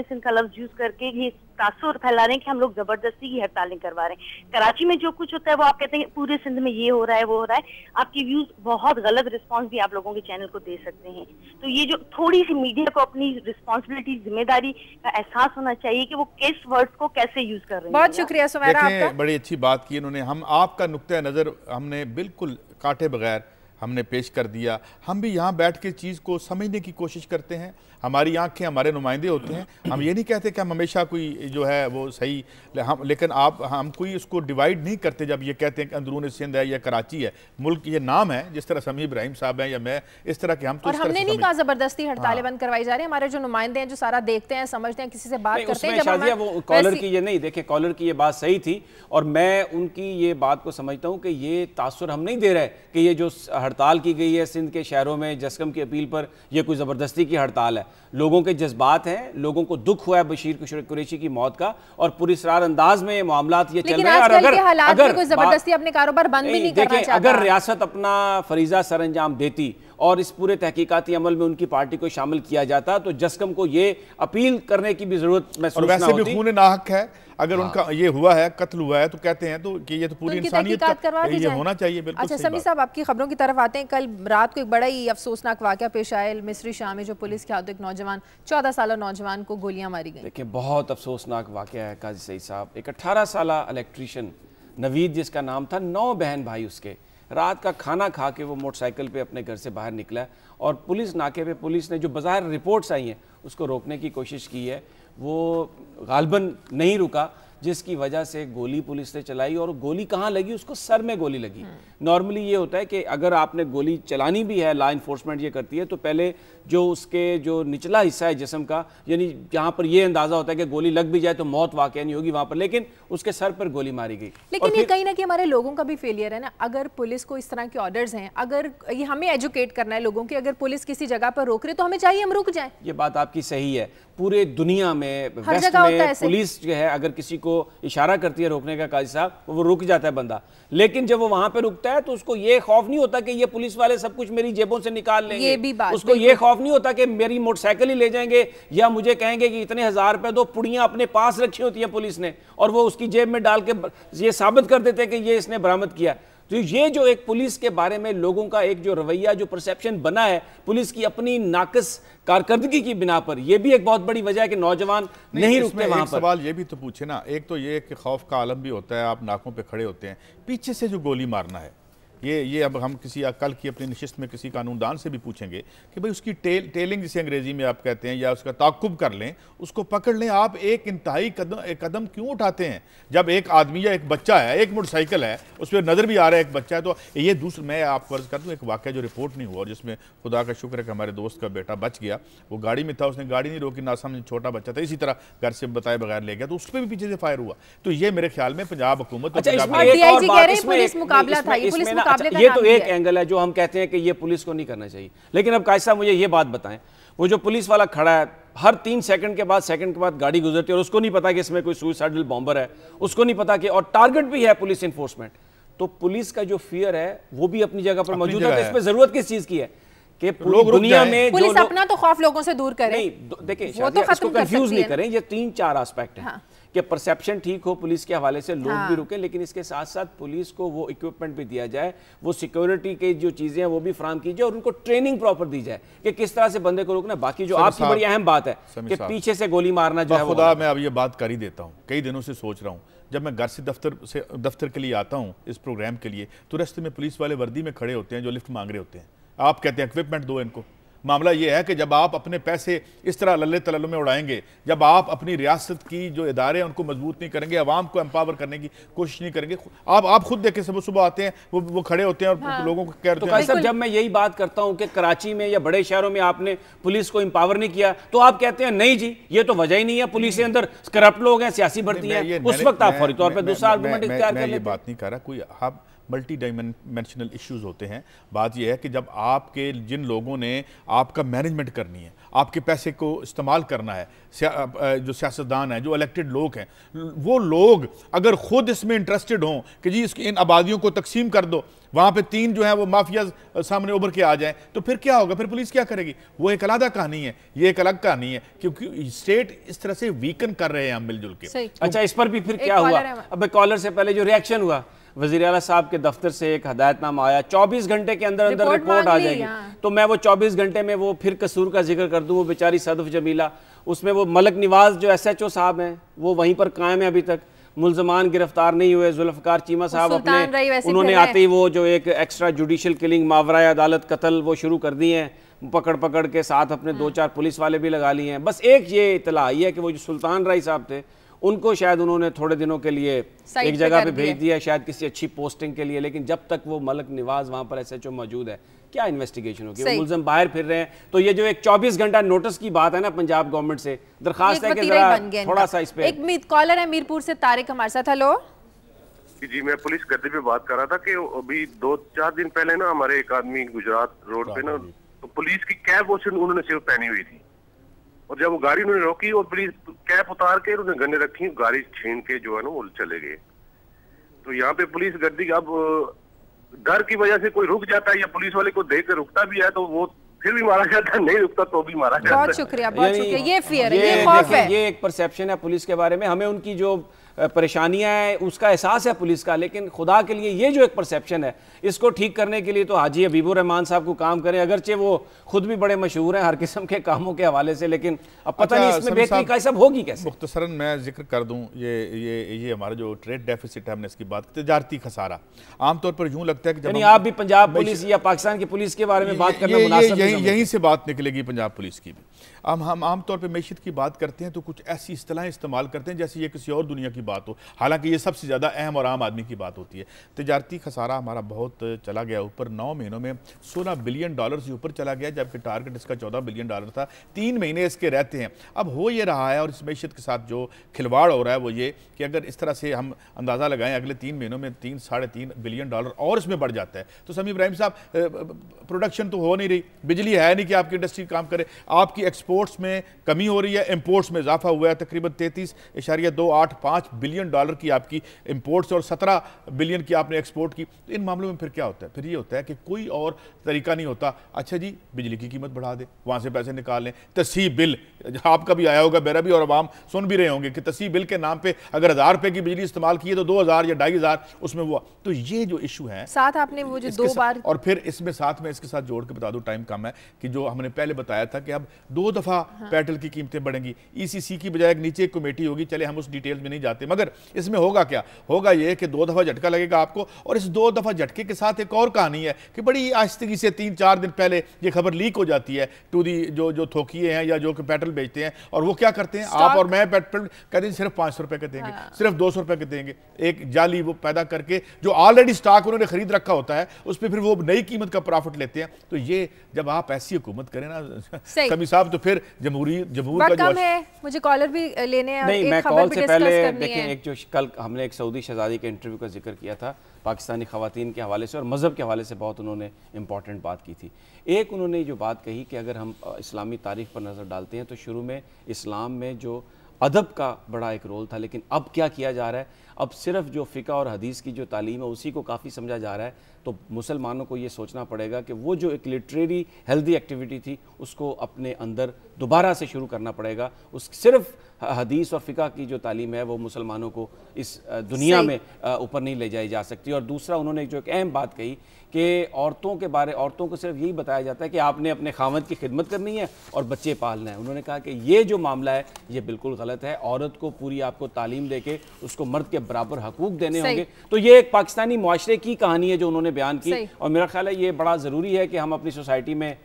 Speaker 8: सिंध का लफ्ज यूज करके ये तासुर फैला रहे हैं कि हम लोग जबरदस्ती की हड़तालें करवा रहे हैं। कराची में जो कुछ होता है वो आप कहते हैं पूरे सिंध में ये हो रहा है, वो हो रहा है। आपकी व्यूज बहुत गलत रिस्पॉन्स भी आप लोगों के चैनल को दे सकते हैं। तो ये जो थोड़ी सी मीडिया को अपनी रिस्पॉन्सिबिलिटी, जिम्मेदारी का एहसास होना चाहिए कि वो किस वर्ड्स को कैसे यूज कर रहे हैं।
Speaker 1: बहुत शुक्रिया सुमेरा आपका।
Speaker 3: बड़ी अच्छी बात की इन्होंने। हम आपका नुक्ता नज़र हमने बिल्कुल काटे बगैर हमने पेश कर दिया। हम भी यहाँ बैठ के चीज़ को समझने की कोशिश करते हैं, हमारी आंखें हमारे नुमाइंदे होते हैं। हम ये नहीं कहते कि हम हमेशा कोई जो है वो सही, लेकिन हम कोई उसको डिवाइड नहीं करते जब ये कहते हैं कि अंदरून सिंध है या कराची है, मुल्क ये नाम है, जिस तरह समी इब्राहिम साहब हैं या मैं, इस तरह के हम तो
Speaker 1: और हमने नहीं कहा ज़बरदस्ती हड़तालें बंद करवाई जा रही है। हमारे जो नुमाइंदे हैं, जो सारा देखते हैं, समझते हैं, किसी से बात करते हैं,
Speaker 2: शाजिया वो कॉलर की ये नहीं देखे, कॉलर की ये बात सही थी और मैं उनकी ये बात को समझता हूँ कि ये तासुर हम नहीं दे रहे कि ये जो हड़ताल की गई है सिंध के शहरों में जस्कम की अपील पर, ये कोई ज़बरदस्ती की हड़ताल है। लोगों के जज्बात हैं, लोगों को दुख हुआ है बशीर कुरैशी की मौत का और पुरस्रार अंदाज में मामलात ये चल रहे हैं। और अगर
Speaker 1: कोई ज़बरदस्ती अपने कारोबार बंद भी नहीं करना चाहता,
Speaker 2: अगर रियासत अपना फरीजा सर अंजाम देती और इस पूरे तहकीकाती अमल में उनकी पार्टी को शामिल किया जाता तो जस्कम को ये अपील करने की भी जरूरत महसूस
Speaker 3: और वैसे भी खून नाहक है। अगर उनका ये हुआ है, कत्ल हुआ है, तो कहते हैं तो कि ये तो पूरी इंसानियत का ये होना चाहिए। बिल्कुल।
Speaker 1: अच्छा समी साहब, आपकी खबरों की तरफ आते हैं। कल रात को एक बड़ा ही अफसोसनाक वाकया पेश आया मिस्री शाह में, जो पुलिस के हाथों एक नौजवान 14 साल नौजवान को गोलियां मारी गई।
Speaker 2: देखिए बहुत अफसोसनाक वाकया है काजी सईद साहब। एक 18 साल इलेक्ट्रीशियन नवीद जिसका नाम था, 9 बहन भाई उसके, रात का खाना खा के वो मोटरसाइकिल पे अपने घर से बाहर निकला और पुलिस नाके पे पुलिस ने जो बाज़ाहिर रिपोर्ट्स आई हैं उसको रोकने की कोशिश की है, वो गालबन नहीं रुका, जिसकी वजह से गोली पुलिस ने चलाई और गोली कहाँ लगी, उसको सर में गोली लगी। नॉर्मली ये होता है कि अगर आपने गोली चलानी भी है, लॉ इन्फोर्समेंट ये करती है, तो पहले जो उसके जो निचला हिस्सा है जिस्म का, यानी जहाँ पर ये अंदाजा होता है कि गोली लग भी जाए तो मौत वाकई नहीं होगी वहाँ पर, लेकिन उसके सर पर गोली मारी गई।
Speaker 1: लेकिन ये कहीं ना कहीं हमारे लोगों का भी फेलियर है ना। अगर पुलिस को इस तरह के ऑर्डर्स हैं, अगर ये हमें एजुकेट करना है लोगों की, अगर पुलिस किसी जगह पर रोक रही तो हमें चाहिए हम रुक जाएं।
Speaker 2: ये बात आपकी सही है। पूरे दुनिया में वेस्ट में पुलिस जो है अगर किसी को इशारा करती है रोकने का काजी साहब, वो रुक जाता है बंदा, लेकिन जब वो वहां पे रुकता है तो उसको ये खौफ नहीं होता कि ये पुलिस वाले सब कुछ मेरी जेबों से निकाल लेंगे।
Speaker 1: ये भी बात,
Speaker 2: उसको ये खौफ नहीं होता कि मेरी मोटरसाइकिल ही ले जाएंगे या मुझे कहेंगे कि इतने 1000 रुपए दो। पुड़ियां अपने पास रखी होती है पुलिस ने और वो उसकी जेब में डाल के ये साबित कर देते कि ये इसने बरामद किया। तो ये जो एक पुलिस के बारे में लोगों का एक जो रवैया, जो परसेप्शन बना है पुलिस की अपनी नाकस कारकर्दगी की बिना पर, यह भी एक बहुत बड़ी वजह है कि नौजवान नहीं रुकते वहां पर।
Speaker 3: सवाल ये भी तो पूछे ना, एक तो ये कि खौफ का आलम भी होता है, आप नाकों पे खड़े होते हैं, पीछे से जो गोली मारना है, ये अब हम किसी कल की अपनी नशिस्त में किसी कानूनदान से भी पूछेंगे कि भाई उसकी टेलिंग जिसे अंग्रेजी में आप कहते हैं, या उसका ताकुब कर लें, उसको पकड़ लें। आप एक इंतहाई कदम क्यों उठाते हैं? जब एक आदमी या एक बच्चा है, एक मोटरसाइकिल है, उस पर नज़र भी आ रहा है एक बच्चा है, तो ये दूसरा मैं आपको अर्ज कर दूँ, एक वाक़या जो रिपोर्ट नहीं हुआ जिसमें खुदा का शुक्र है कि हमारे दोस्त का बेटा बच गया। वो गाड़ी में था, उसने गाड़ी नहीं रोकी, नासमझ छोटा बच्चा था, इसी तरह घर से बताए बगैर ले गया, तो उस पर भी पीछे से फायर हुआ। तो ये मेरे ख्याल में पंजाब हुकूमत,
Speaker 2: ये तो एक एंगल है जो हम कहते हैं कि ये पुलिस को नहीं करना चाहिए। लेकिन अब काजी साहब मुझे ये बात बताएं, वो जो पुलिस वाला खड़ा है, हर 3 सेकंड के बाद गाड़ी गुजरती है और उसको नहीं पता कि इसमें कोई सुसाइडल बॉम्बर है, उसको नहीं पता कि, और टारगेट भी है पुलिस इन्फोर्समेंट। तो पुलिस का जो फियर है वो भी अपनी जगह पर मौजूद है। तो इसमें जरूरत किस चीज की है कि पूरी दुनिया में
Speaker 1: पुलिस अपना तो खौफ लोगों से दूर करे।
Speaker 2: नहीं देखिए, इसको कंफ्यूज नहीं करें, ये 3-4 एस्पेक्ट है कि परसेप्शन ठीक हो पुलिस के हवाले से, लोग भी रुके, लेकिन इसके साथ साथ पुलिस को वो इक्विपमेंट भी दिया जाए, वो सिक्योरिटी के जो चीजें हैं वो भी फराहम की जाए और उनको ट्रेनिंग प्रॉपर दी जाए कि किस तरह से बंदे को रोकना। बाकी जो आपकी बड़ी अहम बात है कि पीछे से गोली मारना जो है,
Speaker 3: खुदा मैं अब ये बात कर ही देता हूँ, कई दिनों से सोच रहा हूँ, जब मैं घर से दफ्तर के लिए आता हूँ इस प्रोग्राम के लिए, तो रास्ते में पुलिस वाले वर्दी में खड़े होते हैं जो लिफ्ट मांग रहे होते हैं। आप कहते हैं इक्विपमेंट दो इनको। मामला ये है कि जब आप अपने पैसे इस तरह लल्ले तलल्लो में उड़ाएंगे, जब आप अपनी रियासत की जो इदारे हैं उनको मजबूत नहीं करेंगे, आवाम को एम्पावर करने की कोशिश नहीं करेंगे, आप खुद देखें सुबह सुबह आते हैं, वो खड़े होते हैं और लोगों को कह रहे हैं।
Speaker 2: तो जब मैं यही बात करता हूं कि कराची में या बड़े शहरों में आपने पुलिस को एम्पावर नहीं किया, तो आप कहते हैं नहीं जी ये तो वजह ही नहीं है, पुलिस के अंदर करप्ट लोग हैं, सियासी भर्ती है। उस वक्त आप फौरी तौर पर दूसरा आर्गुमेंट इख्तियार कर लेते हैं।
Speaker 3: ये बात नहीं कर रहा कोई, आप मल्टी डायमेंशनल इश्यूज होते हैं। बात यह है कि जब आपके जिन लोगों ने आपका मैनेजमेंट करनी है, आपके पैसे को इस्तेमाल करना है, जो सियासतदान हैं, जो इलेक्टेड लोग हैं, वो लोग अगर खुद इसमें इंटरेस्टेड हों कि जी इन आबादियों को तकसीम कर दो, वहाँ पे 3 जो है वो माफिया सामने उभर के आ जाए, तो फिर क्या होगा? फिर पुलिस क्या करेगी? वो एक अलग कहानी है, ये एक अलग कहानी है, क्योंकि स्टेट इस तरह से वीकन कर रहे हैं हम मिलजुल के।
Speaker 2: अच्छा, इस पर भी फिर क्या हुआ? अब कॉलर से पहले जो रिएक्शन हुआ, वज़ीर आला साहब के दफ्तर से एक हदायतनामा आया, 24 घंटे के अंदर रिपोर्ट आ जाएगी। तो मैं वो 24 घंटे में वो फिर कसूर का जिक्र कर दूं, वो बेचारी सदफ जमीला, उसमें वो मलक निवाज जो SHO साहब हैं वो वहीं पर कायम है अभी तक, मुलजमान गिरफ्तार नहीं हुए। जुल्फकार चीमा साहब अपने उन्होंने आते ही वो जो एक एक्स्ट्रा जुडिशल किलिंग मावराए अदालत कत्ल वो शुरू कर दिए हैं, पकड़ पकड़ के साथ अपने 2-4 पुलिस वाले भी लगा लिए हैं। बस एक ये इतला आई है कि वो जो सुल्तान राय साहब थे उनको शायद उन्होंने थोड़े दिनों के लिए एक जगह पे भेज दिया, शायद किसी अच्छी पोस्टिंग के लिए, लेकिन जब तक वो मलक निवाज वहाँ पर SHO मौजूद है क्या इन्वेस्टिगेशन होगी? वो मुलजम बाहर फिर रहे हैं। तो ये जो एक 24 घंटा नोटिस की बात है ना पंजाब गवर्नमेंट से, दरखास्त है कि जरा थोड़ा सा इस पे।
Speaker 1: एक कॉलर है मीरपुर से, तारिक हमारे साथ। हेलो
Speaker 10: जी, मैं पुलिस गर्दी पे बात कर रहा था कि अभी 2-4 दिन पहले ना हमारे एक आदमी गुजरात रोड पे ना तो पुलिस की कैप उन्होंने सिर्फ पहनी हुई थी, और जब वो गाड़ी उन्होंने रोकी और पुलिस कैप उतार के उन्होंने गन्ने रखी, गाड़ी छीन के जो है ना वो चले गए। तो यहाँ पे पुलिस गर्दी अब डर की वजह से कोई रुक जाता है या पुलिस वाले को देख कर रुकता भी है तो वो फिर भी मारा जाता है, नहीं रुकता तो भी मारा जाता है।
Speaker 1: बहुत शुक्रिया, बहुत शुक्रिया। ये फियर है, ये खौफ है,
Speaker 2: ये एक परसेप्शन है पुलिस के बारे में। हमें उनकी जो परेशानियां हैं उसका एहसास है पुलिस का, लेकिन खुदा के लिए ये जो एक परसेप्शन है इसको ठीक करने के लिए तो हाजी हबीबुर रहमान साहब को काम करें। अगरचे वो खुद भी बड़े मशहूर हैं हर किस्म के कामों के हवाले से, लेकिन अब पता नहीं इसमें बेहतरी का सब होगी कैसे।
Speaker 3: मुख्तसरन मैं जिक्र कर दूं, ये हमारा जो ट्रेड डेफिसिट है, हमने इसकी बात की, तजारती खसारा। आमतौर पर यूं लगता है कि जब
Speaker 2: आप भी पंजाब पुलिस या पाकिस्तान की पुलिस के बारे में बात करना मुनासिब
Speaker 3: यहीं से बात निकलेगी पंजाब पुलिस की भी। हम आमतौर पर मैशियत की बात करते हैं तो कुछ ऐसी इस्तिलाहें इस्तेमाल करते हैं जैसे ये किसी और दुनिया की बात हो, हालांकि ये सबसे ज़्यादा अहम और आम आदमी की बात होती है। तजारती खसारा हमारा बहुत चला गया ऊपर, 9 महीनों में $16 बिलियन से ऊपर चला गया, जबकि टारगेट इसका $14 बिलियन था। 3 महीने इसके रहते हैं। अब हो ये रहा है और इस मैशियत के साथ जो खिलवाड़ हो रहा है वो ये कि अगर इस तरह से हम अंदाज़ा लगाएं अगले 3 महीनों में $3-3.5 बिलियन और इसमें बढ़ जाता है तो समी इब्राहिम साहब, प्रोडक्शन तो हो नहीं रही, बिजली है नहीं कि आपकी इंडस्ट्री काम करे, आपकी एक्सपोर्ट्स में कमी हो रही है, इंपोर्ट्स में इजाफा हुआ है, तकरीबन $33.285 बिलियन की आपकी इंपोर्ट्स और 17 बिलियन की आपने एक्सपोर्ट की। तो इन मामलों में फिर क्या होता है? फिर ये होता है कि कोई और तरीका नहीं होता, अच्छा जी बिजली की कीमत बढ़ा दे, वहां से पैसे निकाल लें। तस्हीह बिल आपका भी आया होगा, मेरा भी, और आवाम सुन भी रहे होंगे कि तस्हीह बिल के नाम पे अगर 1000 रुपए की बिजली इस्तेमाल की है तो 2000 या 2500 उसमें हुआ। तो ये जो इशू है
Speaker 1: साथ आपने वो जो 2 बार,
Speaker 3: और फिर इसमें साथ में इसके साथ जोड़ के बता दूं, टाइम कम है, कि जो हमने पहले बताया था कि अब 2 दफा पेट्रोल की कीमतें बढ़ेंगी, ECC की बजाय नीचे एक कमेटी होगी, चले हम उस डिटेल्स में नहीं जाते, मगर इसमें होगा क्या? होगा ये कि 2 दफा झटका लगेगा आपको, और इस 2 दफा झटके के साथ एक और कहानी है कि बड़ी आहिस्तगी से 3-4 दिन पहले ये खबर लीक हो जाती है टू दी जो थोकिए हैं या जो पेट्रोल बेचते हैं, और वो क्या करते हैं, आप और मैं पेट्रोल कहते हैं सिर्फ 500 रुपए के देंगे, सिर्फ 200 रुपए के देंगे, एक जाली वो पैदा करके जो ऑलरेडी स्टॉक उन्होंने खरीद रखा होता है उस पर फिर वो नई कीमत का प्रॉफिट लेते हैं। तो ये जब आप ऐसी हुकूमत करें ना समी साहब, तो फिर जमहूर का जो
Speaker 1: है, मुझे कॉलर भी लेने हैं,
Speaker 2: नहीं मैं कॉल से पहले देखें, एक जो कल हमने एक सऊदी शहजादी के इंटरव्यू का जिक्र किया था पाकिस्तानी ख़वातीन के हवाले से और मज़हब के हवाले से, बहुत उन्होंने इंपॉर्टेंट बात की थी। एक उन्होंने जो बात कही कि अगर हम इस्लामी तारीख़ पर नज़र डालते हैं तो शुरू में इस्लाम में जो अदब का बड़ा एक रोल था, लेकिन अब क्या किया जा रहा है, अब सिर्फ जो फ़िक़्ह और हदीस की जो तालीम है उसी को काफ़ी समझा जा रहा है। तो मुसलमानों को ये सोचना पड़ेगा कि वो जो एक लिटरेरी हेल्दी एक्टिविटी थी उसको अपने अंदर दोबारा से शुरू करना पड़ेगा। उस सिर्फ हदीस और फ़िक़्ह की जो तालीम है वो मुसलमानों को इस दुनिया में ऊपर नहीं ले जाई जा सकती। और दूसरा उन्होंने जो एक अहम बात कही कि औरतों को सिर्फ यही बताया जाता है कि आपने अपने खावंद की खिदमत करनी है और बच्चे पालना है। उन्होंने कहा कि ये जो मामला है ये बिल्कुल गलत है, औरत को पूरी आपको तालीम देके उसको मर्द के बराबर हकूक देने होंगे। तो ये एक पाकिस्तानी मुआशरे की कहानी है जो उन्होंने बयान की, और मेरा ख्याल है ये बड़ा ज़रूरी है कि हम अपनी सोसाइटी में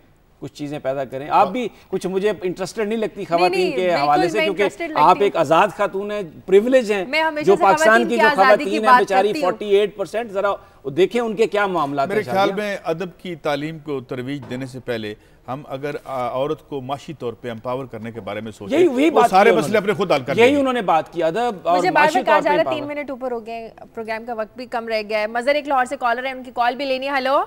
Speaker 2: कुछ चीजें पैदा करें। आप भी कुछ, मुझे इंटरेस्टेड नहीं लगती खवातीन के हवाले से, क्योंकि आप एक आजाद खातून है, प्रिविलेज हैं, जो पाकिस्तान की जो खवातीन है बेचारी 48%, जरा देखें उनके क्या मामला।
Speaker 3: मेरे ख्याल में अदब की तालीम को तरवीज देने से पहले हम अगर औरत को माशी तौर पे एम्पावर करने के बारे में सोचें, यही बात सारे मसले अपने खुद हल करने,
Speaker 2: यही उन्होंने बात की। अदब और
Speaker 1: मुझे बार-बार कहा जा रहा है 3 मिनट ऊपर हो गए, प्रोग्राम का वक्त भी कम रह गया है। मजर एक लाहौर से कॉलर है, उनकी कॉल भी लेनी है। हेलो,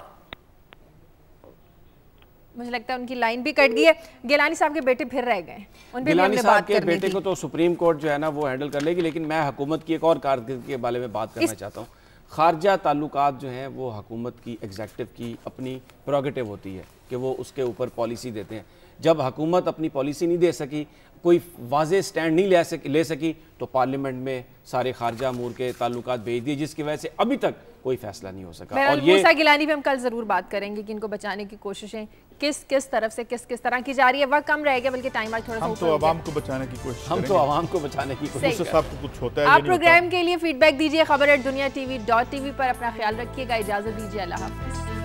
Speaker 1: मुझे लगता है उनकी लाइन भी कट गई है। गिलानी साहब के बेटे फिर रह गए, उन पे
Speaker 2: गिलानी साहब के बेटे को तो सुप्रीम कोर्ट जो है ना वो हैंडल कर लेगी, लेकिन मैं हुकूमत की एक और कारकर्दगी के बारे में बात करना चाहता हूँ। खारजा ताल्लुकात जो हैं वो हुकूमत की एग्जेक्टिव की अपनी प्रोगेटिव होती है कि वो उसके ऊपर पॉलिसी देते हैं। जब हुकूमत अपनी पॉलिसी नहीं दे सकी, कोई वाज़ेह स्टैंड नहीं ले सकी, तो पार्लियामेंट में सारे खारजा अमूर के ताल्लुकात भेज दिए, जिसकी वजह से अभी तक कोई फैसला नहीं हो सका। और ये
Speaker 1: मूसा गिलानी पे हम कल ज़रूर बात करेंगे कि इनको बचाने की कोशिशें किस तरफ से किस तरह की जा रही है। वक्त कम रहेगा, बल्कि टाइम आज थोड़ा सा
Speaker 3: हम तो आवाम को बचाने की कोशिश
Speaker 1: आप
Speaker 3: कुछ होता है।
Speaker 1: प्रोग्राम के लिए फीडबैक दीजिए खबर@दुनिया TV.tv पर। अपना ख्याल रखिएगा, इजाज़त दीजिए, अल्लाह हाफ़िज़।